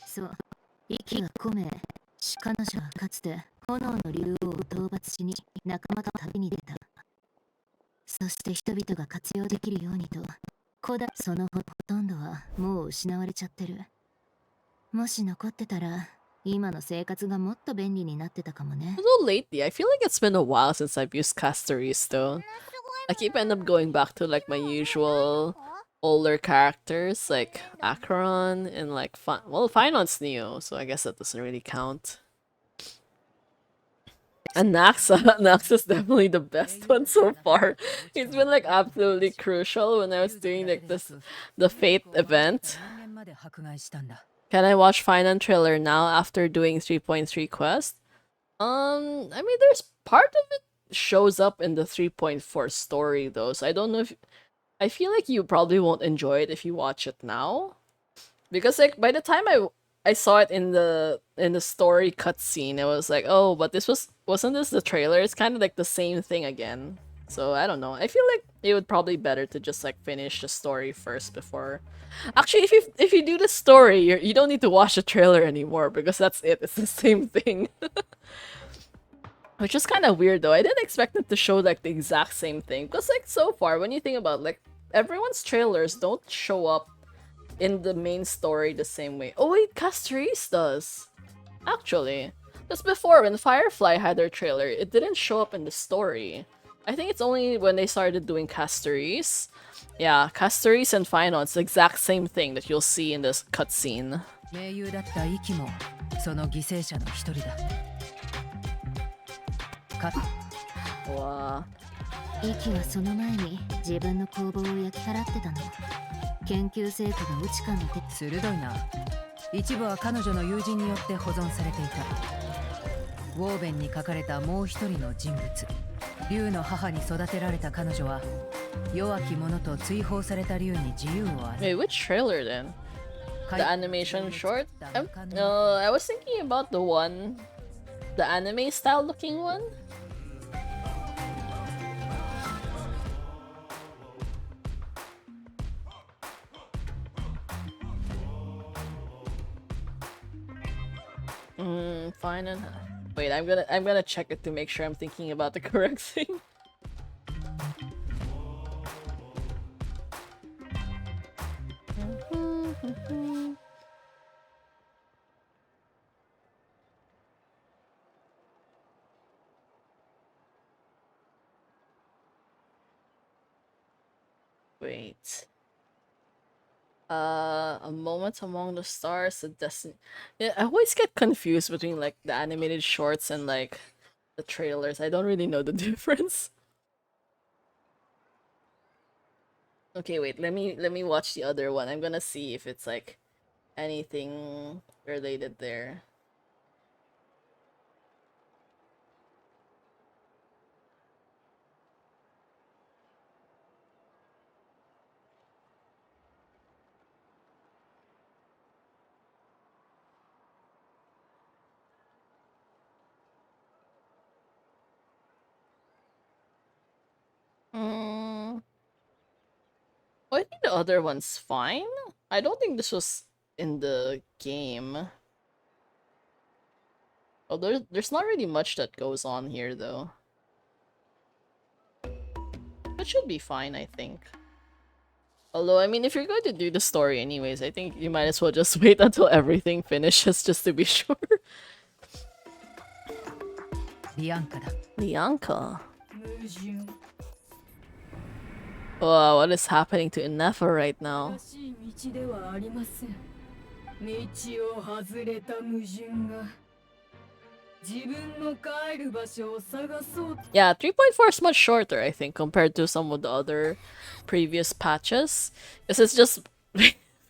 そう息が込め彼女はかつて炎の竜王を討伐しに仲間と旅に出たそして人々が活用できるようにとそのほとんどはもう失われちゃってるもし残ってたら今の生活がもっと便利になってたかもね Although lately, I feel like it's been a while since I've used Castoris though. I keep end up going back to like my usual older characters like Acheron and like Finance Neo, so I guess that doesn't really count. And Naxa, Naxa's definitely the best one so far. He's been like absolutely crucial when I was doing like the Fate event. Can I watch Final Trailer now after doing 3.3 quest? I mean, there's part of it shows up in the 3.4 story though, so I don't know if I feel like you probably won't enjoy it if you watch it now, because like by the time I saw it in the story cutscene, it was like, oh, but wasn't this the trailer? It's kind of like the same thing again. So I don't know. I feel like it would probably better to just like finish the story first before. Actually, if you do the story, you don't need to watch the trailer anymore because that's it. It's the same thing. Which is kind of weird though. I didn't expect it to show like the exact same thing because like so far when you think about like everyone's trailers don't show up in the main story the same way. Oh wait, Castoris does. Actually, just before when Firefly had their trailer, it didn't show up in the story. I think it's only when they started doing Castoris. Yeah, Castoris and Final, it's the exact same thing that you'll see in this cutscene. 盟友だったイキもその犠牲者の一人だWow. イキはその前に自分の工房を焼き払ってたの研究成果が落ちかの手鋭いな一部は彼女の友人によって保存されていたウォーベンに書かれたもう一人の人物竜の母に育てられた彼女は弱き者と追放された竜に自由を与え Wait, which trailer then? The animation short? I was thinking about the anime style looking one. Fine. Wait, I'm gonna check it to make sure I'm thinking about the correct thing. Wait. A moment among the stars, a destiny. Yeah, I always get confused between like the animated shorts and like the trailers. I don't really know the difference. Okay, wait. Let me watch the other one. I'm gonna see if it's like anything related there. Mm, I think the other one's fine. I don't think this was in the game. Oh, there's not really much that goes on here though. It should be fine, I think. Although, I mean, if you're going to do the story anyways, I think you might as well just wait until everything finishes just to be sure. ビアンカだ。 Lianka. Wow, what is happening to Ineffa right now? 正しい道ではありません。道を外れた矛盾が自分の帰る場所を探そう。 Yeah, 3.4 is much shorter, I think, compared to some of the other previous patches. This is just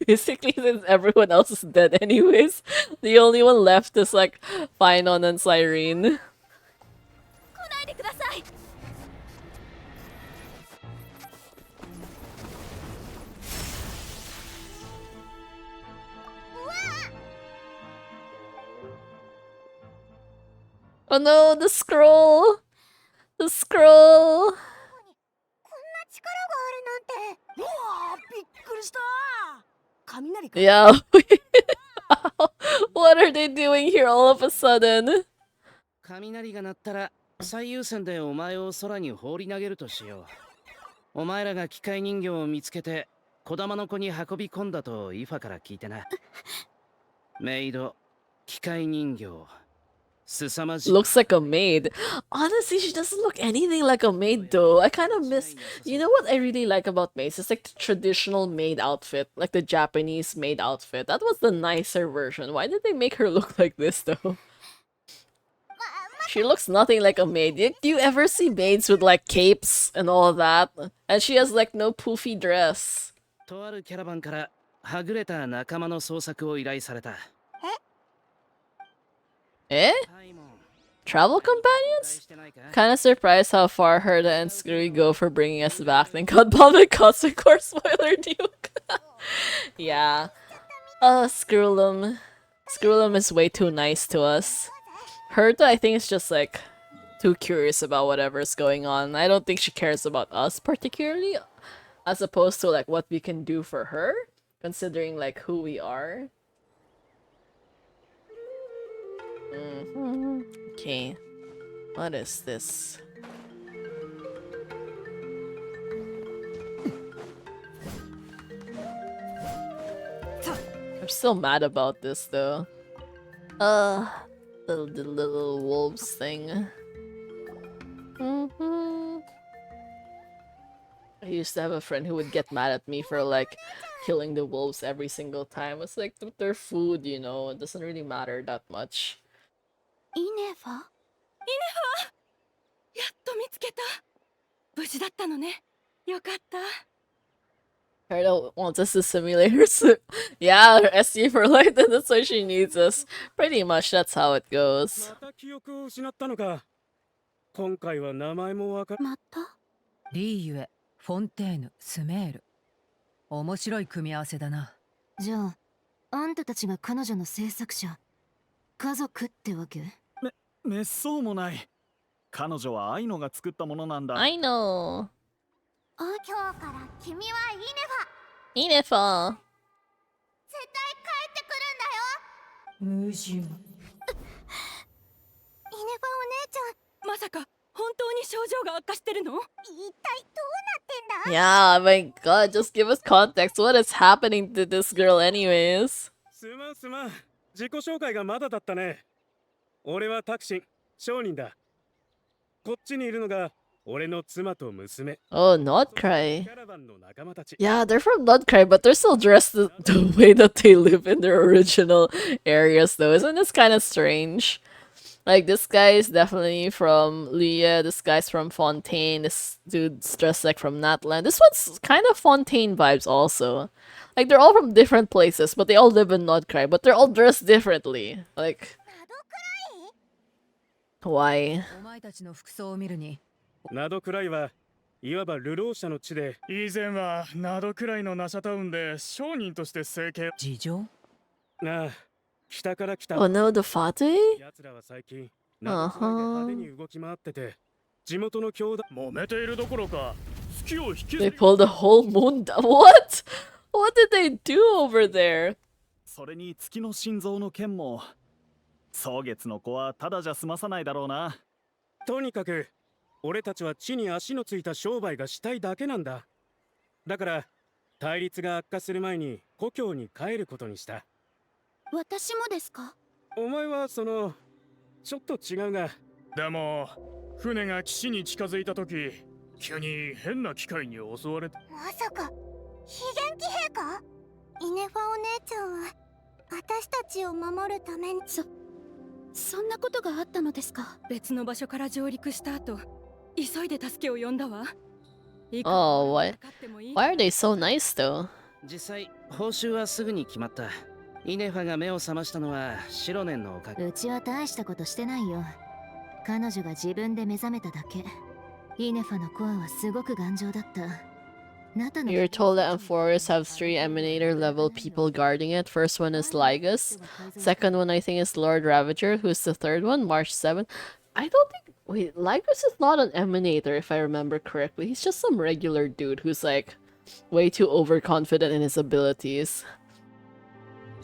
basically since everyone else is dead anyways. The only one left is like Finon and Cyrene. 来ないでください。 Oh no, the scroll! The scroll! こんな力があるなんて。うわあ、びっくりした。雷か。 Yeah. What are they doing here all of a sudden? 雷が鳴ったら最優先でお前を空に放り投げるとしよう。お前らが機械人形を見つけて小玉の子に運び込んだとイファから聞いてな。メイド、機械人形、凄まじい。 Looks like a maid. Honestly, she doesn't look anything like a maid though. I kind of miss... You know what I really like about maids? It's like the traditional maid outfit. Like the Japanese maid outfit. That was the nicer version. Why did they make her look like this though? She looks nothing like a maid. Do you ever see maids with like capes and all that? And she has like no poofy dress. とあるキャラバンからはぐれた仲間の捜索を依頼された。 Eh? タイモン、 Travel 理解 companions? してないか？ Kinda surprised how far Herda and Screwy go for bringing us back. Thank God Bob Consequor spoiler Duke. Yeah. Screwlum. Screwlum is way too nice to us. Herda, I think, is just like too curious about whatever's going on. I don't think she cares about us particularly, as opposed to like what we can do for her, considering like who we are. Okay. What is this? I'm still mad about this though. The little wolves thing. I used to have a friend who would get mad at me for like killing the wolves every single time. It's like their food, you know, it doesn't really matter that much. イネファ。やっと見つけた。無事だったのね。よかった。 Herda wants us to simulate her yeah, her SC for life, and that's why she needs us. Pretty much, that's how it goes. また記憶を失ったのか。今回は名前もわか。また。リーユエ、フォンテーヌ、スメール。面白い組み合わせだな。じゃあ、あんたたちが彼女の制作者、家族ってわけ？めっそうもない。彼女は愛のが作ったものなんだ。 I know. 今日から君はイネファ。 Ineffa. 絶対帰ってくるんだよ。矛盾。イネファお姉ちゃん、まさか本当に症状が悪化してるの？一体どうなってんだ？ Yeah, my god, just give us context. What is happening to this girl anyways? すまんすまん。自己紹介がまだだったね。俺はタクシン、商人だ。こっちにいるのが俺の妻と娘。 Oh, キ Notcry. ャラバンの仲間たち。 Yeah, they're from Notcry, but they're still dressed the way that they live in their original areas, though. Isn't this kind of strange? Like, this guy is definitely from Luya, this guy's from Fontaine, this dude's dressed like from Natland. This one's kind of Fontaine vibes also. Like, they're all from different places, but they all live in Notcry, but they're all dressed differently. Like, why? お前たちの服装を見るにナドクライはいわば流浪者の地で、以前はナドくらいのナシャタウンで商人として生計。事情なあ、北から来た Oh no, the Fatui? 奴らは最近ナドクライで派手に動き回ってて、地元の兄弟。揉めているどころか月を引き They pulled a whole moon down. What? What did they do over there? それに月の心臓の件も蒼月の子はただじゃ済まさないだろうな。とにかく俺たちは地に足のついた商売がしたいだけなんだ。だから対立が悪化する前に故郷に帰ることにした。私もですか？お前はちょっと違うが。でも船が岸に近づいた時急に変な機械に襲われて。まさか非元気兵か？イネファお姉ちゃんは私たちを守るためにそんなことがあったのですか？別の場所から上陸した後急いで助けを呼んだわ。 Oh, what? Why are they so nice though? 実際報酬はすぐに決まった。イネファが目を覚ましたのはシロネンのおかげ。うちは大したことしてないよ。彼女が自分で目覚めただけ。イネファのコアはすごく頑丈だった。 You're told that Amphoras have 3 Emanator level people guarding it. First one is Lygus. Second one I think is Lord Ravager. Who's the third one? March 7. I don't think... Wait, Lygus is not an Emanator if I remember correctly. He's just some regular dude who's like way too overconfident in his abilities.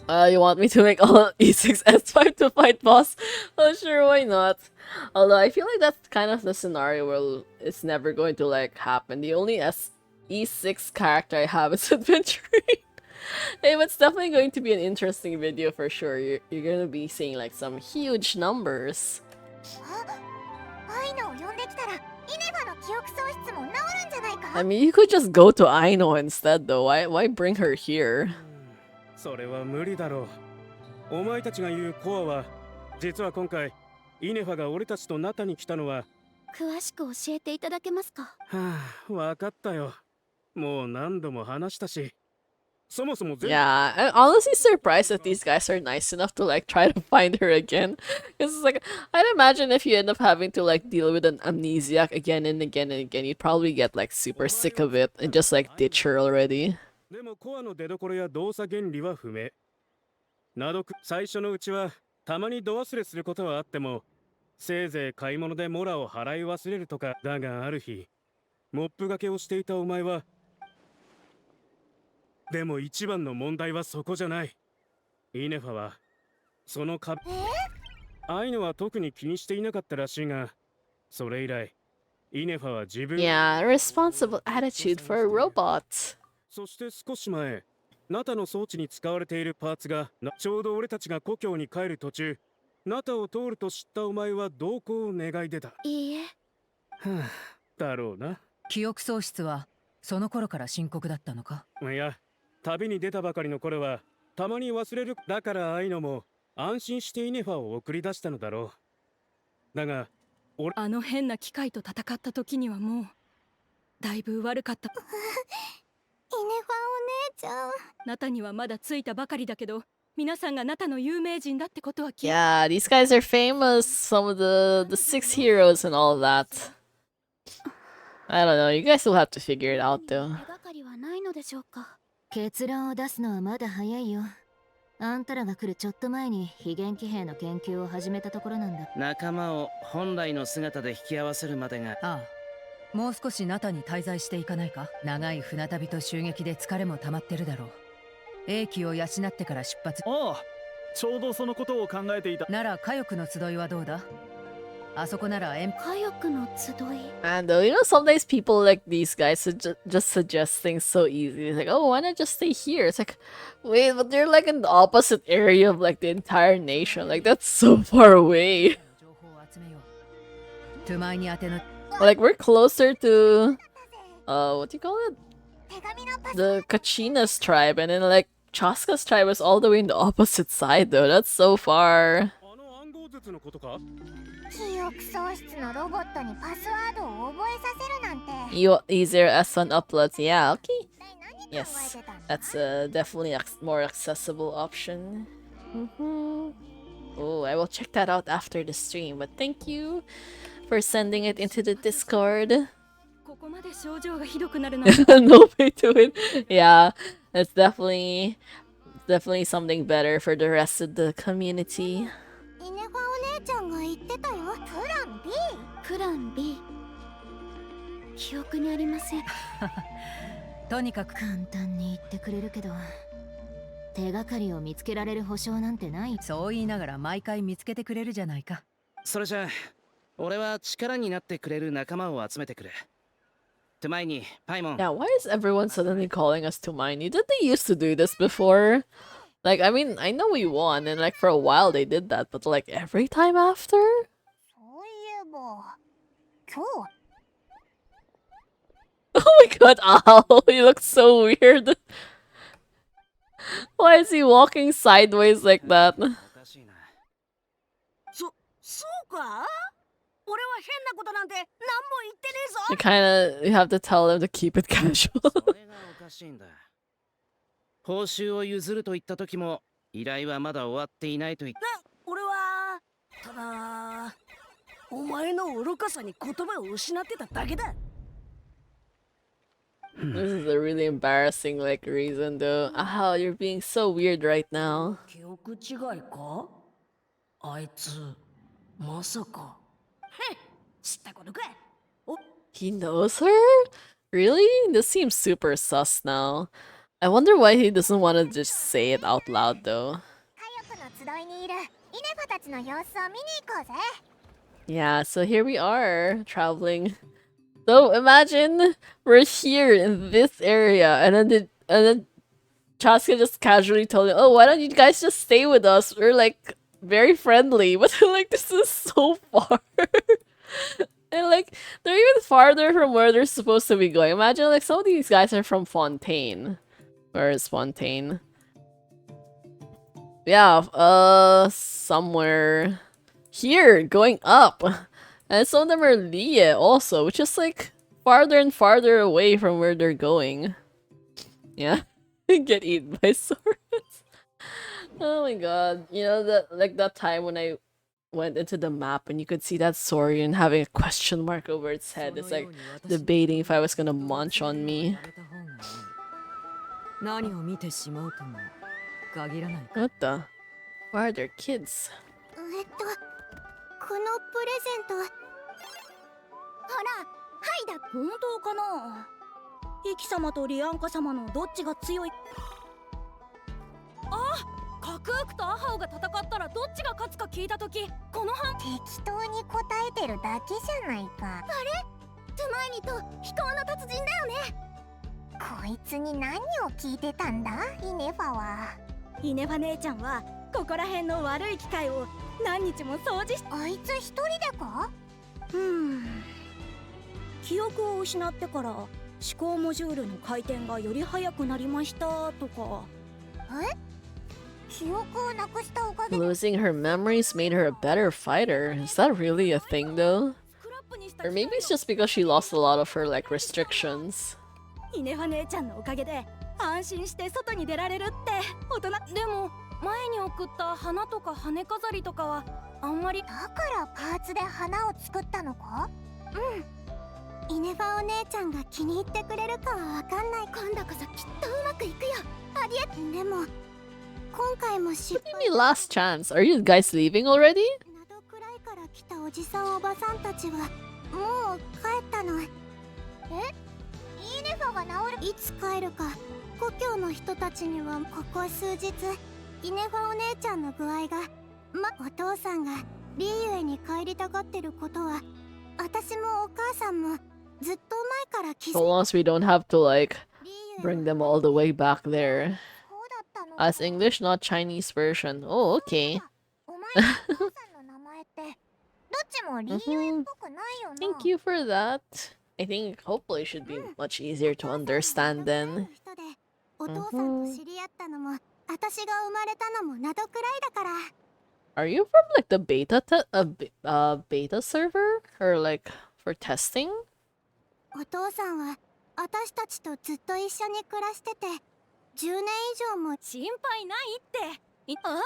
You want me to make all E6 S5 to fight boss? Oh sure, why not? Although I feel like that's kind of the scenario where it's never going to like happen. The only E6 character I have is adventuring. Hey, but it's definitely going to be an interesting video for sure. You're gonna be seeing like some huge numbers. I mean, you could just go to Aino instead though. Why bring her here? それは無理だろう。お前たちが言うコアは実は今回イネファが俺たちとナタに来たのは。詳しく教えていただけますか？はあ、わかったよ。もう何度も話したし。そもそも Yeah, I'm honestly surprised that these guys are nice enough to like try to find her again. Because it's like, I'd imagine if you end up having to like deal with an amnesiac again and again and again, you'd probably get like super sick of it and just like ditch her already. でもコアの出所や動作原理は不明。など最初のうちはたまに度忘れすることはあっても、せいぜい買い物でモラを払い忘れるとか。だがある日、モップがけをしていたお前は。でも一番の問題はそこじゃない。イネファはその壁。アイヌは特に気にしていなかったらしいが、それ以来イネファは自分。Yeah, responsible attitude for a robot. そして少し前、ナタの装置に使われているパーツがちょうど俺たちが故郷に帰る途中、ナタを通ると知ったお前は同行を願い出た。いいえ。はあ、だろうな。記憶喪失はその頃から深刻だったのか？いや、旅に出たばかりの頃はたまに忘れる。だからアイノも安心してイネファを送り出したのだろう。だが俺、あの変な機械と戦った時にはもうだいぶ悪かった。イネファお姉ちゃん。ナタにはまだついたばかりだけど、皆さんがナタの有名人だってことは聞いた。 Yeah, these guys are famous. Some of the 6 heroes and all that. I don't know. You guys will have to figure it out though. 手がかりはないのでしょうか？結論を出すのはまだ早いよ。あんたらが来るちょっと前に非元気兵の研究を始めたところなんだ。仲間を本来の姿で引き合わせるまでが。ああ、もう少しナタに滞在していかないか？長い船旅と襲撃で疲れも溜まってるだろう。英気を養ってから出発。ああ、ちょうどそのことを考えていた。なら火翼の集いはどうだ？あそこなら火翼の集い。 And you know, sometimes people like these guys just suggest things so easy. It's like, oh, why not just stay here? It's like, wait, but they're like in the opposite area of like the entire nation. Like, that's so far away. 手前に当ての。Like, we're closer to, what do you call it? The Kachina's tribe, and then, like, Chaska's tribe is all the way in the opposite side, though. That's so far. 記憶喪失のロボットにパスワードを覚えさせるなんて。 Easier S1 uploads. Yeah, okay. Yes, that's definitely a more accessible option. Oh, I will check that out after the stream, but thank you for sending it into the Discord. ここまで症状がひどくなるの No way to it. Yeah, it's definitely something better for the rest of the community. イネファお姉ちゃんが言ってたよ。プラン B。プラン B。記憶にありません。とにかく簡単に言ってくれるけど、手がかりを見つけられる保証なんてない。そう言いながら毎回見つけてくれるじゃないか。それじゃあ俺は力になってくれる仲間を集めてくる。と前にパイモン。 Yeah, why is everyone suddenly calling us to Miney? Did they used to do this before? Like, I mean, I know we won, and like for a while they did that, but like every time after? そういえば、今日。 Oh my god, Al, he looks so weird. Why is he walking sideways like that? そうか？俺は変なことなんて何も言ってねえぞ。 You have to tell him to keep it casual. それがおかしいんだ。報酬を譲ると言った時も依頼はまだ終わっていないと言って。俺はただお前の愚かさに言葉を失ってただけだ。 This is a really embarrassing like reason though. Ow, you're being so weird right now. 記憶違いか？あいつまさか。知ったことか。 He knows her? Really? This seems super sus now. I wonder why he doesn't want to just say it out loud though. 火力の集いにいるイネファたちの様子を見に行こうぜ。 Yeah, so here we are, traveling. So imagine we're here in this area, and then Chaska just casually told him, "Oh, why don't you guys just stay with us? We're like very friendly." But like this is so far, and like they're even farther from where they're supposed to be going. Imagine like some of these guys are from Fontaine. Where is Fontaine? Yeah, somewhere here, going up. And some of them are Lie also, which is like farther and farther away from where they're going. Yeah. Get eaten by swords. Oh my god. You know that time when I went into the map and you could see that Saurian having a question mark over its head. It's like debating if I was gonna munch on me. What the? Why are there kids? このプレゼント。ほら、はいだ。本当かな。イキ様とリアンカ様のどっちが強い。あ、カクークとアハオが戦ったらどっちが勝つか聞いたとき、この判適当に答えてるだけじゃないか。あれ？トゥマイニと飛行の達人だよね。こいつに何を聞いてたんだ、イネファは。イネファ姉ちゃんはここら辺の悪い機械を何日も掃除し。あいつ一人でか？記憶を失ってから思考モジュールの回転がより速くなりましたとか。え？記憶をなくしたおかげで。 Losing her memories made her a better fighter. Is that really a thing though? Or maybe it's just because she lost a lot of her like restrictions. イネファ姉ちゃんのおかげで安心して外に出られるって大人。でも前に送った花とか羽飾りとかはあんまり。だからパーツで花を作ったのか？うん。イネファお姉ちゃんが気に入ってくれるかはわかんない。今度こそきっとうまくいくよ。ありえ。でも今回も失敗。 What do you mean last chance? Are you guys leaving already? 窓くらいから来たおじさんおばさんたちはもう帰ったの。え？イネファが治る。いつ帰るか。故郷の人たちにはここ数日イネファお姉ちゃんの具合がお父さんがリーユエに帰りたがってることは私もお母さんもずっと前から気づいて。 So long as we don't have to like bring them all the way back there. As English, not Chinese version. Oh, okay. お前のお父さんの名前ってどちもリーユエっぽくないよな。Thank you for that. I think hopefully it should be much easier to understand then. お父さんと知り合ったのも、私が生まれたのもなどくらいだから。Are you from like the beta server or like for testing? お父さんは私たちとずっと一緒に暮らしてて、10年以上も。心配ないって。ああ、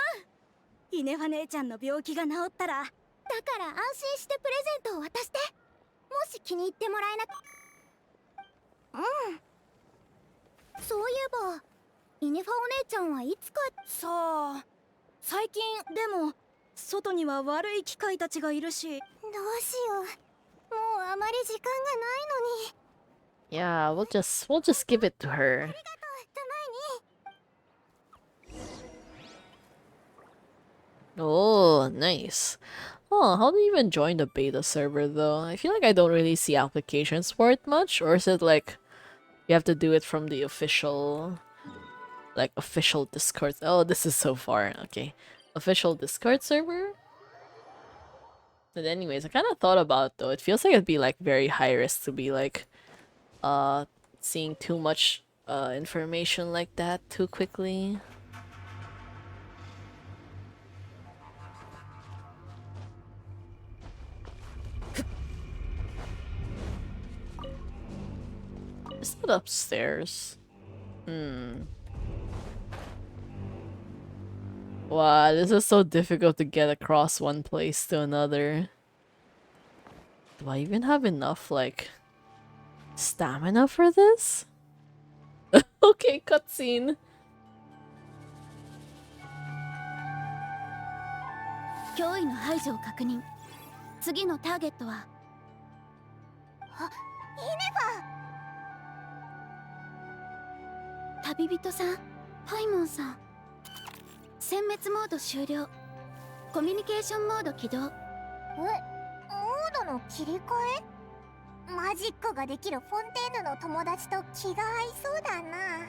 イネファ姉ちゃんの病気が治ったら。だから安心してプレゼントを渡して。もし気に入ってもらえなく。そういえばイネファお姉ちゃんはいつか。さあ、最近でも外には悪い機械たちがいるし。どうしよう、もうあまり時間がないのに。Yeah, we'll just give it to her. ありがとう、たまに。 Oh, nice. Oh, how do you even join the beta server though? I feel like I don't really see applications for it much, or is it like you have to do it from the official Discord? Oh, this is so far. Okay. Official Discord server? But anyways, I kind of thought about it though. It feels like it'd be like very high risk to be like seeing too much information like that too quickly. Is that upstairs? Wow, this is so difficult to get across one place to another. Do I even have enough, like, stamina for this? Okay, cutscene. 脅威の排除を確認。次のターゲットは。あ、イネファ。旅人さん、パイモンさん。殲滅モード終了。コミュニケーションモード起動。モードの切り替え？マジックができるフォンテーヌの友達と気が合いそうだな。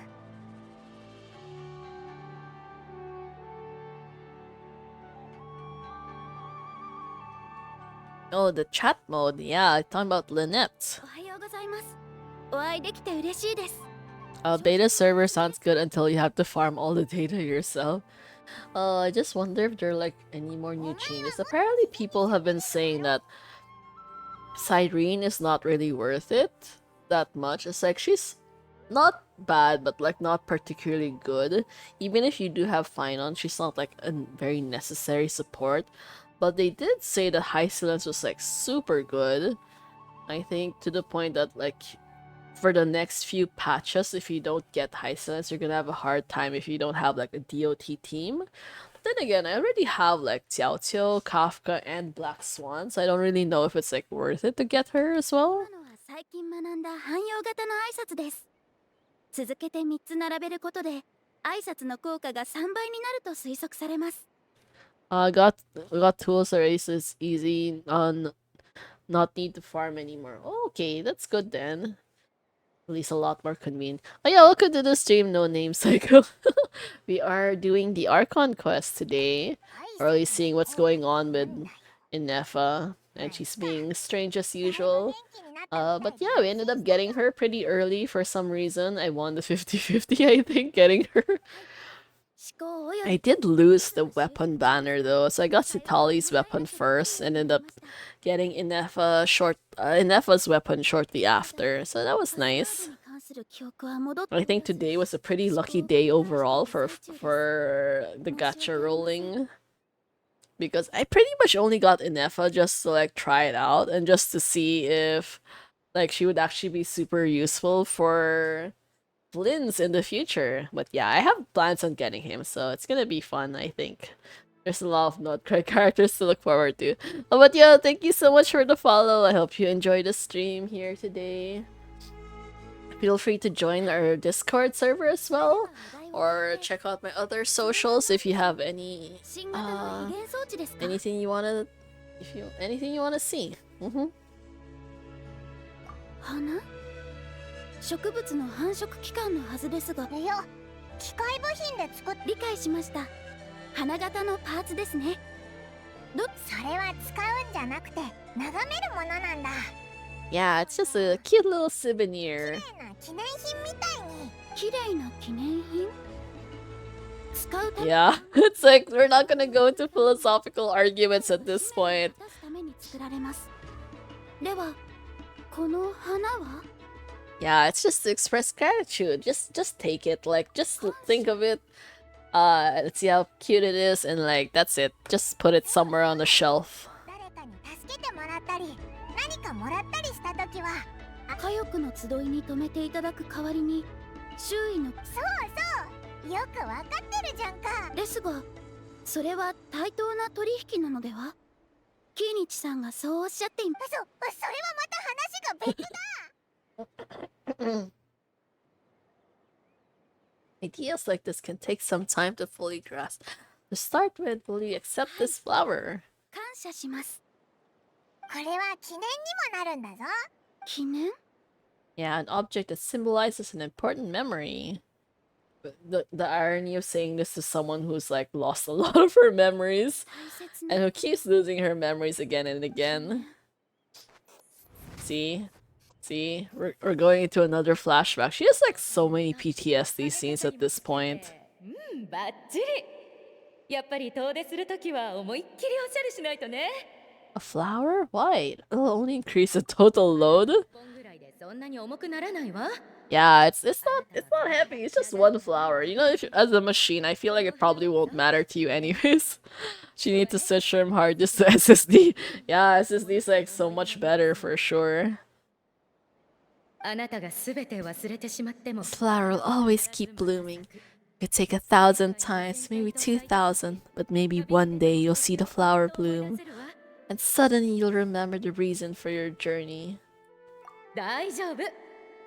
Oh, the chat mode. Yeah, I'm talking about Lynette. おはようございます。お会いできて嬉しいです。Beta server sounds good until you have to farm all the data yourself. I just wonder if there are like any more new changes. Apparently people have been saying that Cyrene is not really worth it that much. It's like she's not bad, but like not particularly good. Even if you do have Finon, she's not like a very necessary support. But they did say that High Silence was like super good. I think to the point that like for the next few patches, if you don't get High Silence, you're gonna have a hard time if you don't have like a DOT team. But then again, I already have like Xiao Qiu, Kafka, and Black Swan, so I don't really know if it's like worth it to get her as well. 最近学んだ汎用型の挨拶です。続けて3つ並べることで挨拶の効果が3倍になると推測されます。Got tools already, so it's easy on not need to farm anymore. Okay, that's good then. At least a lot more convenient. Oh yeah, welcome to the stream, No Name Psycho. We are doing the Archon quest today. We're really seeing what's going on with Ineffa, and she's being strange as usual. But yeah, we ended up getting her pretty early for some reason. I won the 50-50, I think, getting her. I did lose the weapon banner though, so I got Citali's weapon first and ended up getting Ineffa's weapon shortly after, so that was nice. I think today was a pretty lucky day overall for the gacha rolling, because I pretty much only got Ineffa just to like try it out and just to see if like she would actually be super useful for Blins in the future. But yeah, I have plans on getting him, so it's gonna be fun, I think. There's a lot of Notcry characters to look forward to. Oh, but yeah, thank you so much for the follow. I hope you enjoyed the stream here today. Feel free to join our Discord server as well, or check out my other socials if you have any anything you wanna see. 植物の繁殖期間のはずですが。いや、機械部品で作っ。理解しました。花形のパーツですね。それは使うんじゃなくて眺めるものなんだ。 Yeah, it's just a cute little souvenir. 記念品みたいに。綺麗な記念品？使うため Yeah, it's like we're not gonna go into philosophical arguments at this point. 出すために作られます。では、この花は？ Yeah, it's just to express gratitude. Just take it. Like, just think of it. Let's see how cute it is, and like that's it. Just put it somewhere on the shelf. 誰かに助けてもらったり、何かもらったりしたときは、家族の集いに泊めていただく代わりに、周囲の。そうそう、よくわかってるじゃんか。ですが、それは対等な取引なのでは？キーニチさんがそうおっしゃっています。それはまた話が別だ。Ideas like this can take some time to fully grasp. To start with, will you accept this flower? 感謝します。これは記念にもなるんだぞ。記念？ Yeah, an object that symbolizes an important memory. But the irony of saying this to someone who's like lost a lot of her memories and who keeps losing her memories again and again. See? See? We're going into another flashback. She has like so many PTSD scenes at this point. バッチリ。やっぱり遠出するときは思いっきりおしゃれしないとね。 A flower? Why? It'll only increase the total load? 本ぐらいでそんなに重くならないわ。 Yeah, it's not heavy. It's just one flower. You know, as a machine, I feel like it probably won't matter to you anyways. She needs to switch from hard disk to SSD. Yeah, SSD is like so much better for sure. あなたがすべて忘れてしまっても。 This flower will always keep blooming. It could take 1,000 times, maybe 2,000, but maybe one day you'll see the flower bloom, and suddenly you'll remember the reason for your journey. 大丈夫。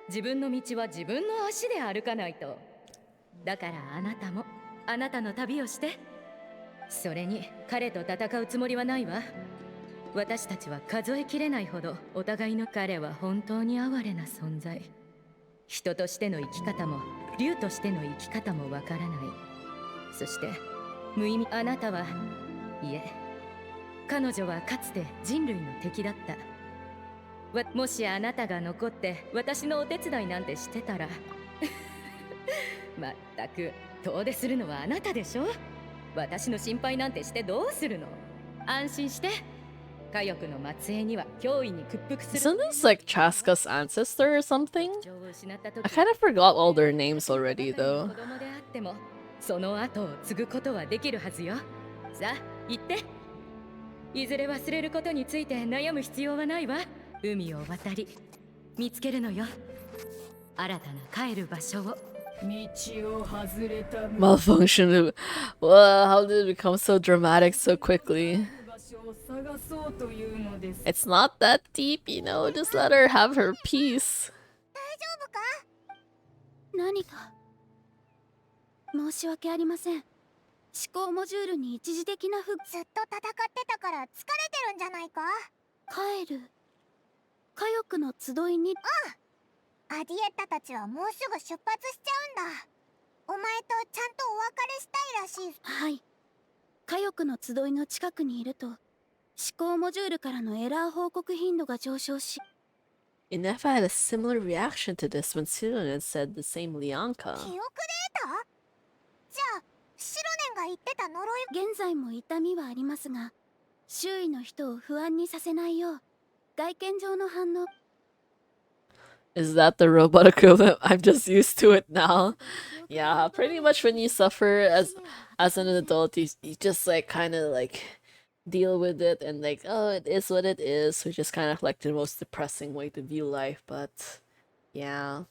自分の道は自分の足で歩かないと。だからあなたもあなたの旅をして。それに彼と戦うつもりはないわ。私たちは数えきれないほどお互いの。彼は本当に哀れな存在。人としての生き方も竜としての生き方もわからない。そして無意味。あなたはいえ、彼女はかつて人類の敵だった。もしあなたが残って私のお手伝いなんてしてたらまったく遠出するのはあなたでしょ。私の心配なんてしてどうするの。安心して。家族の末裔には脅威に屈服する。 Isn't this like Chaska's ancestor or something? I kind of forgot all their names already though. 子供であってもその後を継ぐことはできるはずよ。さあ行って。いずれ忘れることについて悩む必要はないわ。海を渡り見つけるのよ。新たな帰る場所を。 Malfunction. Wow, how did it become so dramatic so quickly? It's not that deep, you know. Just let her have her peace. 大丈夫か？何か？申し訳ありません。思考モジュールに一時的なずっと戦ってたから疲れてるんじゃないか？帰る。家族の集いに。アディエッタたちはもうすぐ出発しちゃうんだ。お前とちゃんとお別れしたいらしい。はい。家族の集いの近くにいると思考モジュールからのエラー報告頻度が上昇し。 Ineffa had a similar reaction to this when Sironen said the same Lianka. 記憶データ？じゃあシロネンが言ってた呪い。現在も痛みはありますが、周囲の人を不安にさせないよう外見上の反応。 Is that the robot equivalent? I'm just used to it now. Yeah, pretty much when you suffer as an adult, you just like kind of like deal with it and like, oh, it is what it is, which is kind of like the most depressing way to view life. But yeah,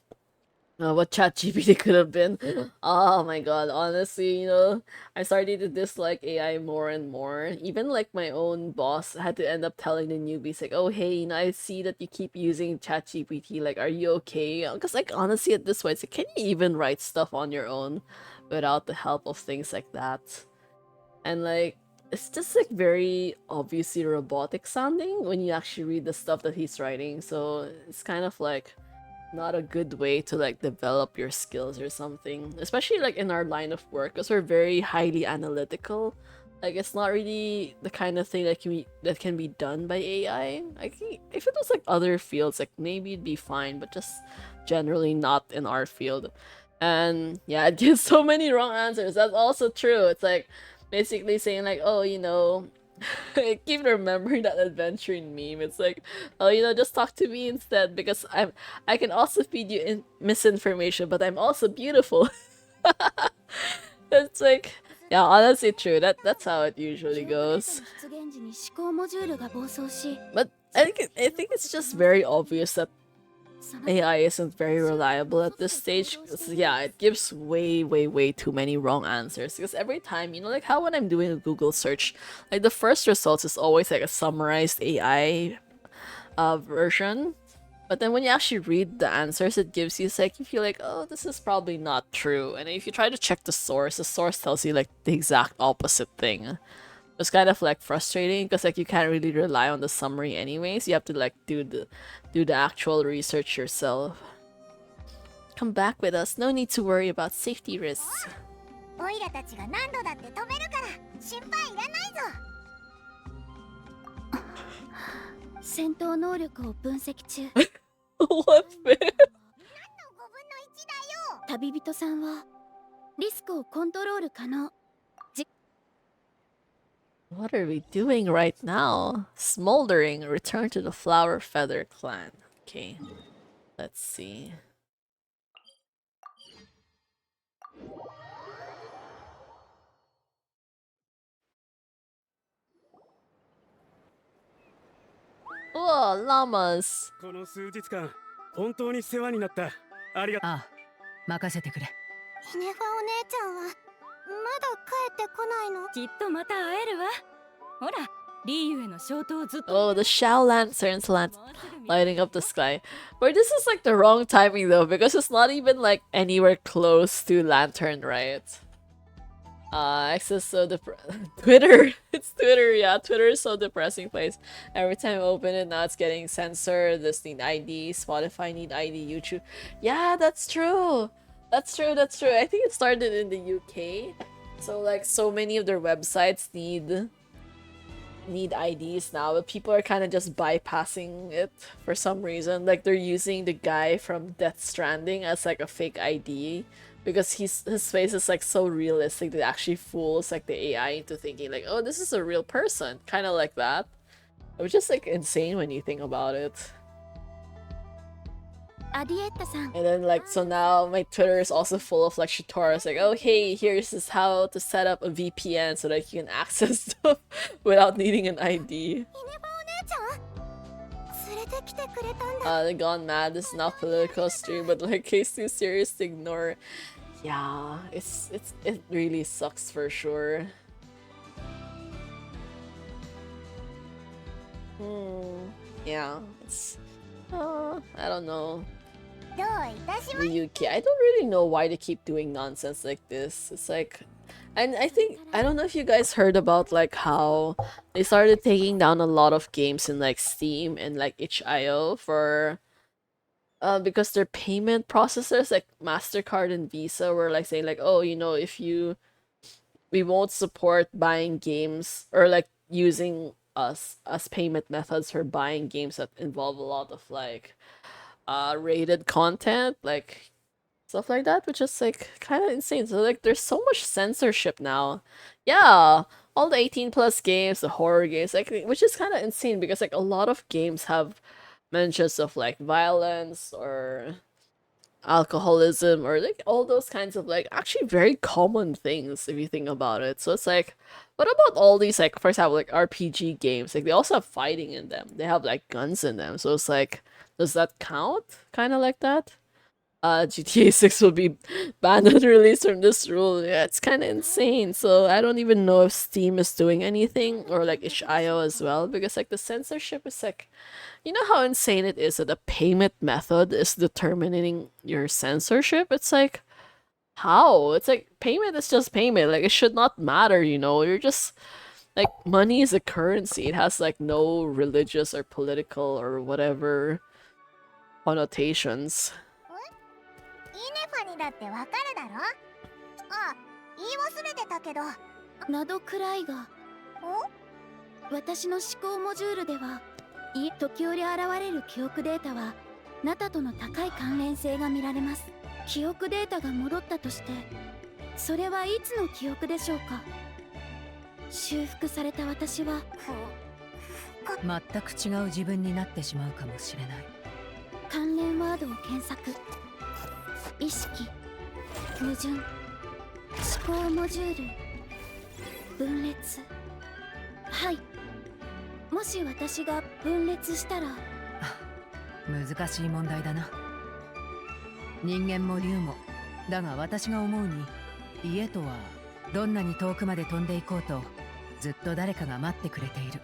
what ChatGPT could have been. Oh my god, honestly, you know, I'm starting to dislike AI more and more. Even like my own boss had to end up telling the newbies like, oh hey, you know, I see that you keep using ChatGPT, like are you okay? Because like honestly at this point, it's like, can you even write stuff on your own without the help of things like that? And like it's just like very obviously robotic sounding when you actually read the stuff that he's writing, so it's kind of like not a good way to like develop your skills or something, especially like in our line of work because we're very highly analytical. Like it's not really the kind of thing that can be done by AI. I think if it was like other fields, like maybe it'd be fine, but just generally not in our field. And yeah, it gives so many wrong answers. That's also true. It's like basically saying like, oh, you know, I keep remembering that adventuring meme. It's like, oh, you know, just talk to me instead because I can also feed you misinformation, but I'm also beautiful. It's like, yeah, honestly true. That's how it usually goes. But I think it's just very obvious that AI isn't very reliable at this stage. 'Cause, yeah, it gives way too many wrong answers. Because every time, you know, like how when I'm doing a Google search, like the first results is always like a summarized AI version. But then when you actually read the answers it gives you, it's like you feel like, oh, this is probably not true. And if you try to check the source tells you like the exact opposite thing. It's kind of like frustrating because like you can't really rely on the summary anyways. You have to like do the actual research yourself. Come back with us. No need to worry about safety risks. オイラたちが何度だって止めるから心配いらないぞ。戦闘能力を分析中。What the? 旅人さんはリスクをコントロール可能。What are we doing right now? Smoldering. Return to the Flower Feather clan. Okay. Let's see. Oh, llamas. この数日間本当に世話になった。ありがとう。ああ、任せてくれ。イネファお姉ちゃんはまだ帰ってこないの？きっとまた会えるわ。ほら、リーユへの衝動をずっと。 Oh, the Shao Lanterns lighting up the sky. But this is like the wrong timing though, because it's not even like anywhere close to Lantern, right? Access so Twitter. It's Twitter, yeah. Twitter is so depressing place. Every time I open it, now it's getting censored. This need ID. Spotify need ID. YouTube. Yeah, that's true. That's true. That's true. I think it started in the UK. So like so many of their websites need IDs now, but people are kind of just bypassing it for some reason. Like they're using the guy from Death Stranding as like a fake ID because his face is like so realistic that it actually fools like the AI into thinking like, oh, this is a real person, kind of like that. Which is like insane when you think about it. And then like so now my Twitter is also full of like tutorials like, oh hey, here's is how to set up a VPN so that you can access stuff without needing an ID. They gone mad. This is not political stream, but like case too serious to ignore. Yeah, it really sucks for sure. Yeah, it's I don't know. The UK. I don't really know why they keep doing nonsense like this. It's like, and I think I don't know if you guys heard about like how they started taking down a lot of games in like Steam and like itch.io for because their payment processors like MasterCard and Visa were like saying like, oh, you know, we won't support buying games or like using us as payment methods for buying games that involve a lot of like rated content, like stuff like that, which is like kind of insane. So like there's so much censorship now. Yeah, all the 18+ games, the horror games, like, which is kind of insane because like a lot of games have mentions of like violence or alcoholism or like all those kinds of like actually very common things if you think about it. So it's like, what about all these like, for example, like RPG games? Like they also have fighting in them. They have like guns in them. So it's like, does that count? Kind of like that. GTA 6 will be banned and released from this rule. Yeah, it's kind of insane. So I don't even know if Steam is doing anything or like itch.io as well, because like the censorship is like, you know how insane it is that a payment method is determining your censorship? It's like, how? It's like payment is just payment. Like it should not matter, you know? You're just like, money is a currency. It has like no religious or political or whatever connotations. イネファにだってわかるだろ？あ、言い忘れてたけど。ナドクライが私の思考モジュールでは時折現れる記憶データはナタとの高い関連性が見られます。記憶データが戻ったとして、それはいつの記憶でしょうか。修復された私は全く違う自分になってしまうかもしれない。関連ワードを検索。意識、矛盾、思考モジュール、分裂。はい。もし私が分裂したら。難しい問題だな。人間も竜も。だが私が思うに、家とはどんなに遠くまで飛んでいこうとずっと誰かが待ってくれている。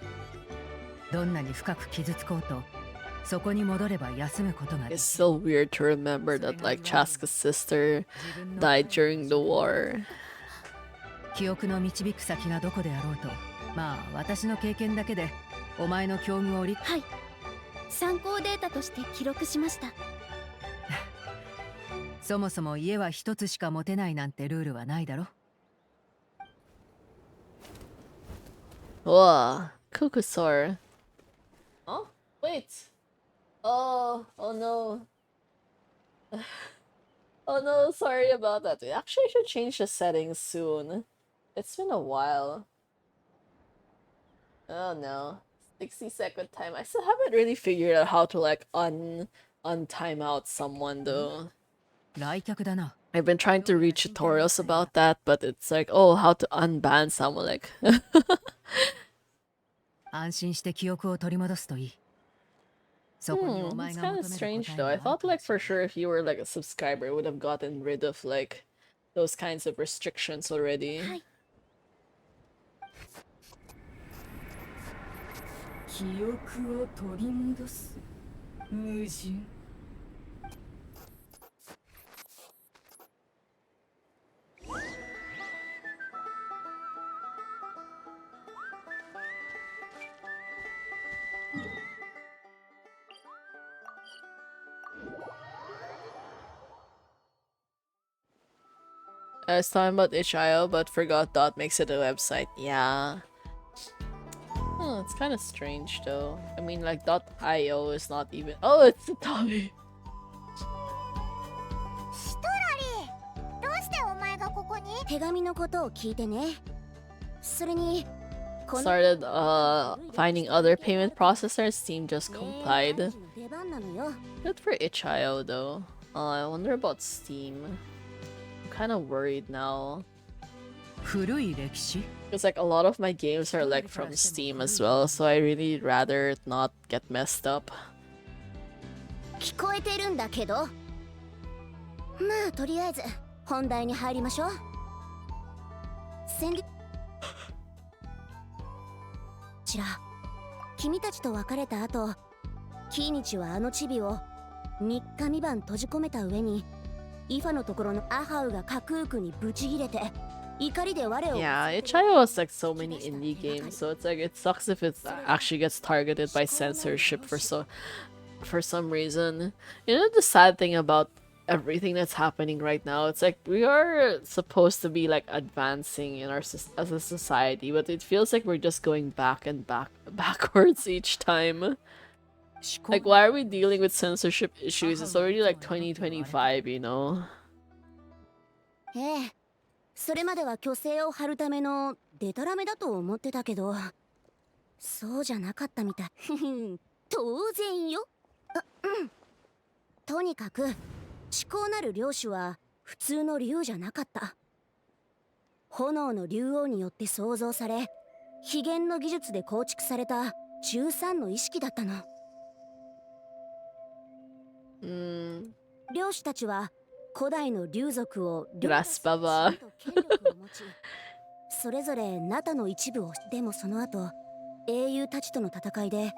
どんなに深く傷つこうとそこに戻れば休むことができる。 It's so weird to remember that like Chaska's sister died during the war. 記憶の導く先がどこであろうと、まあ私の経験だけでお前の境遇をはい、参考データとして記録しました。そもそも家は一つしか持てないなんてルールはないだろ。Whoa, Kukusor. Oh, wait. Oh no. Oh no, sorry about that. We actually should change the settings soon. It's been a while. Oh no. 60-second time. I still haven't really figured out how to like untime out someone though. 来客だな。 I've been trying to read tutorials about that, but it's like, oh, how to unban someone like. 安心して記憶を取り戻すといい。 It's kind of strange though. I thought like for sure if you were like a subscriber, it would have gotten rid of like those kinds of restrictions already. 記憶を取り戻す。矛盾。I was talking about itch.io, but forgot dot makes it a website. Yeah. Oh, it's kind of strange though. I mean, like .io is not even. Oh, it's the Tommy. シトラリー、どうしてお前がここに？手紙のことを聞いてね。それに started finding other payment processors. Steam just complied. Good for itch.io though. I wonder about Steam. I'm kind of worried now. Because like a lot of my games are like from Steam as well, so I really rather it not get messed up. 聞こえてるんだけど。まあとりあえず本題に入りましょう。先日ちら君たちと別れた後、キーニチはあのチビを3日3晩閉じ込めた上にイファのところのアハウがカクークにブチギレて怒りで我を。 Yeah, itch.io has like so many indie games, so it's like it sucks if it actually gets targeted by censorship for some reason. You know the sad thing about everything that's happening right now, it's like we are supposed to be like advancing in our as a society, but it feels like we're just going backwards each time. Like, why are we dealing with censorship issues? It's already like 2025, you know? ええ、それまでは虚勢を張るためのデタラメだと思ってたけど、そうじゃなかったみたい。当然よ。とにかく思考なる領主は普通の竜じゃなかった。炎の竜王によって創造され、秘伝の技術で構築された13の意識だったの。領主たちは古代の竜族をグラスババそれぞれナタの一部を。でもその後英雄たちとの戦いで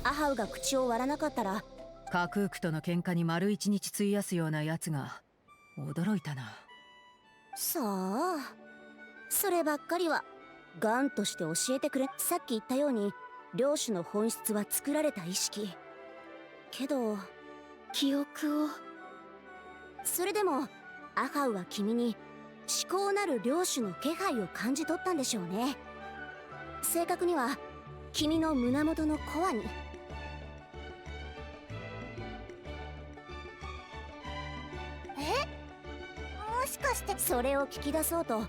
アハウが口を割らなかったら、カクークとの喧嘩に丸一日費やすようなやつが驚いたな。さあそればっかりはガンとして教えてくれ。さっき言ったように領主の本質は作られた意識けど記憶を。それでもアハウは君に思考なる領主の気配を感じ取ったんでしょうね。正確には君の胸元のコアに。もしかしてそれを聞き出そうと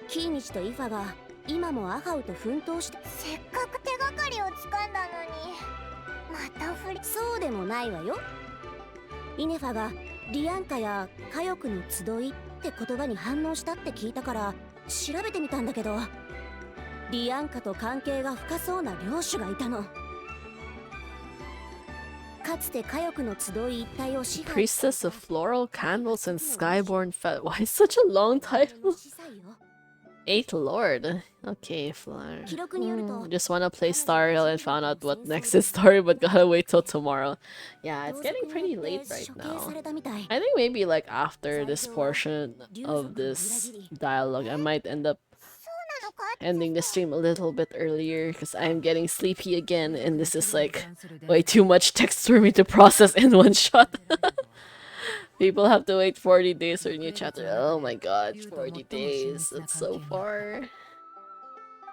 キーニチとイファが今もアハウと奮闘して。せっかく手がかりをつかんだのにまた振り。そうでもないわよ。イネファがリアンカやカヨクの集いって言葉に反応したって聞いたから調べてみたんだけど、リアンカと関係が深そうな領主がいたの。かつてカヨクの集い一帯を支配。 Priestess of Floral Candles and Skyborn Fat. Why such a long title? Eighth Lord. Okay, Flower. Just wanna play Star Hill and found out what next is story, but gotta wait till tomorrow. Yeah, it's getting pretty late right now. I think maybe like after this portion of this dialogue, I might end up ending the stream a little bit earlier because I'm getting sleepy again, and this is like way too much text for me to process in one shot. People have to wait 40 days for a new chapter. Oh my god, 40 days. That's so far.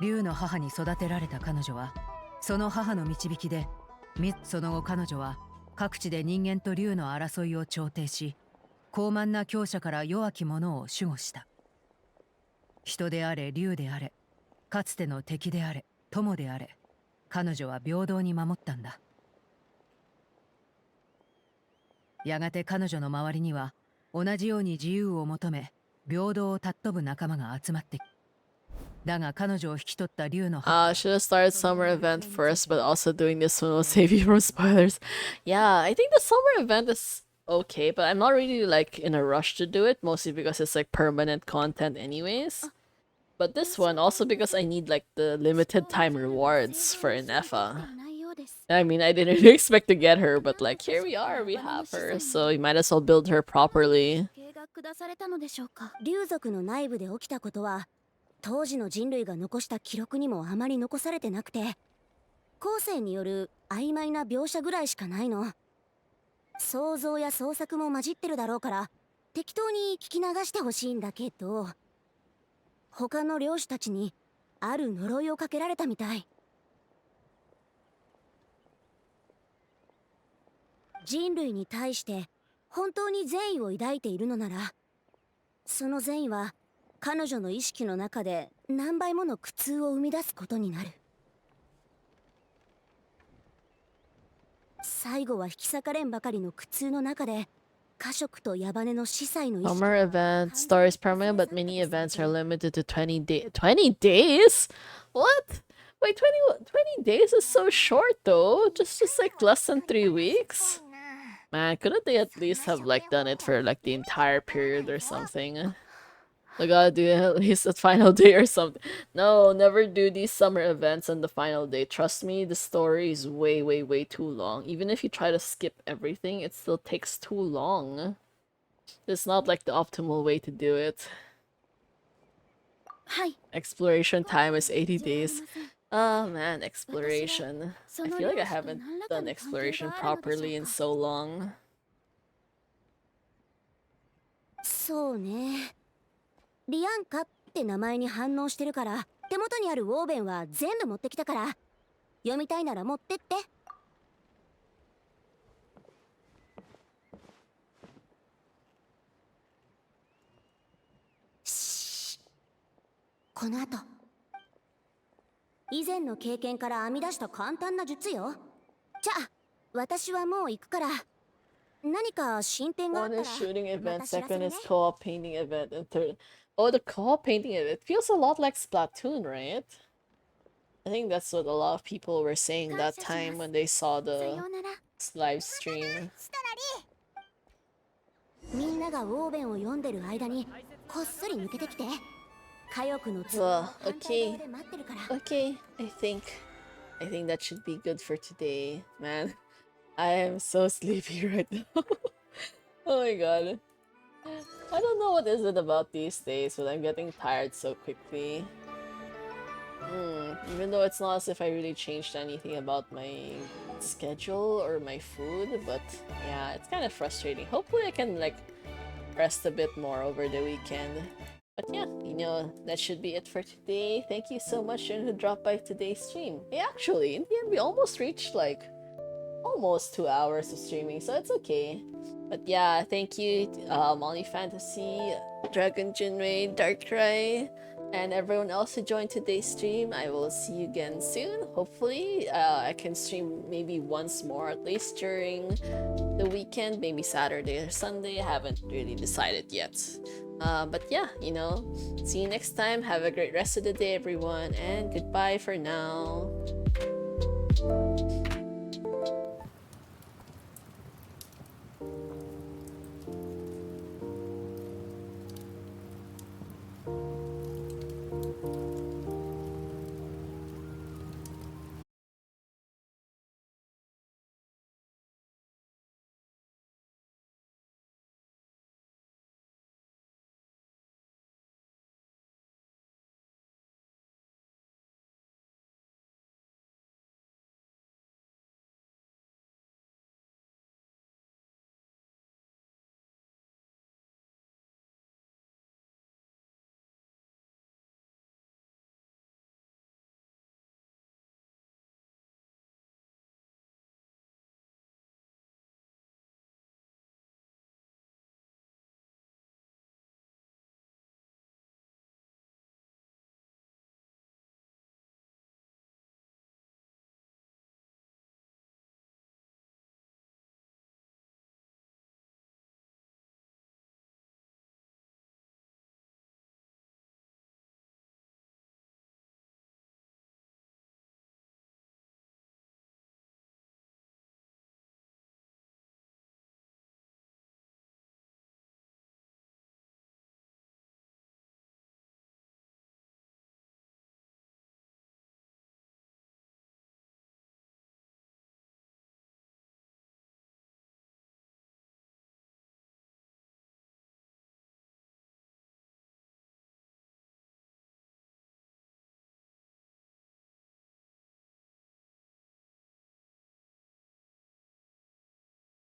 竜の母に育てられた彼女は、その母の導きで、その後彼女は各地で人間と竜の争いを調停し、高慢な強者から弱き者を守護した。人であれ竜であれ、かつての敵であれ友であれ、彼女は平等に守ったんだ。やがて彼女の周りには同じように自由を求め平等を尊ぶ仲間が集まってきた。だが彼女を引き取った竜の母。Should have started summer event first, but also doing this one will save you from spoilers. Yeah, I think the summer event is okay, but I'm not really like in a rush to do it, mostly because it's like permanent content anyways. But this one also because I need like the limited time rewards for Ineffa. I mean, I didn't really expect to get her, but like here we are, we have her, so you might as well build her properly. 竜族の内部で起きたことは当時の人類が残した記録にもあまり残されてなくて、後世による曖昧な描写ぐらいしかないの。想像や創作も混じってるだろうから適当に聞き流してほしいんだけど、他の領主たちにある呪いをかけられたみたい。人類に対して本当に善意を抱いているのなら、その善意は彼女の意識の中で何倍もの苦痛を生み出すことになる。最後は引き裂かれんばかりの苦痛の中で家食と矢羽の司祭の意識。 Summer event stories permanent, but mini events are limited to 20 days. 20 days? What? Wait, 20 days is so short though. Just like less than 3 weeks. Man, couldn't they at least have like done it for like the entire period or something? They gotta do at least a final day or something. No, never do these summer events on the final day. Trust me, the story is way too long. Even if you try to skip everything, it still takes too long. It's not like the optimal way to do it. Exploration time is 80 days. Oh man, exploration. I feel like I haven't done exploration properly in so long. そうね。リアンカって名前に反応してるから、手元にあるウォーベンは全部持ってきたから、読みたいなら持ってって。この後、以前の経験から編み出した簡単な術よ。じゃあ私はもう行くから、何か進展があったら。 One is shooting event, second is co-op painting event, and third... Oh, the co-op painting event feels a lot like Splatoon, right? I think that's what a lot of people were saying that time when they saw the live stream. みんながウォーベンを読んでる間にこっそり抜けてきて。 Well, okay. Okay, I think that should be good for today. Man, I am so sleepy right now. Oh my god. I don't know what is it about these days, but I'm getting tired so quickly. Even though it's not as if I really changed anything about my schedule or my food, but yeah, it's kind of frustrating. Hopefully I can like rest a bit more over the weekend. But yeah, that should be it for today. Thank you so much who dropped by today's stream. Hey, actually, in the end, we almost reached like almost 2 hours of streaming, so it's okay. But yeah, thank you, Molly Fantasy, Dragon Jinwei, Darkrai, and everyone else who joined today's stream. I will see you again soon. Hopefully, I can stream maybe once more, at least during the weekend, maybe Saturday or Sunday. I haven't really decided yet. But yeah, see you next time. Have a great rest of the day, everyone, and goodbye for now.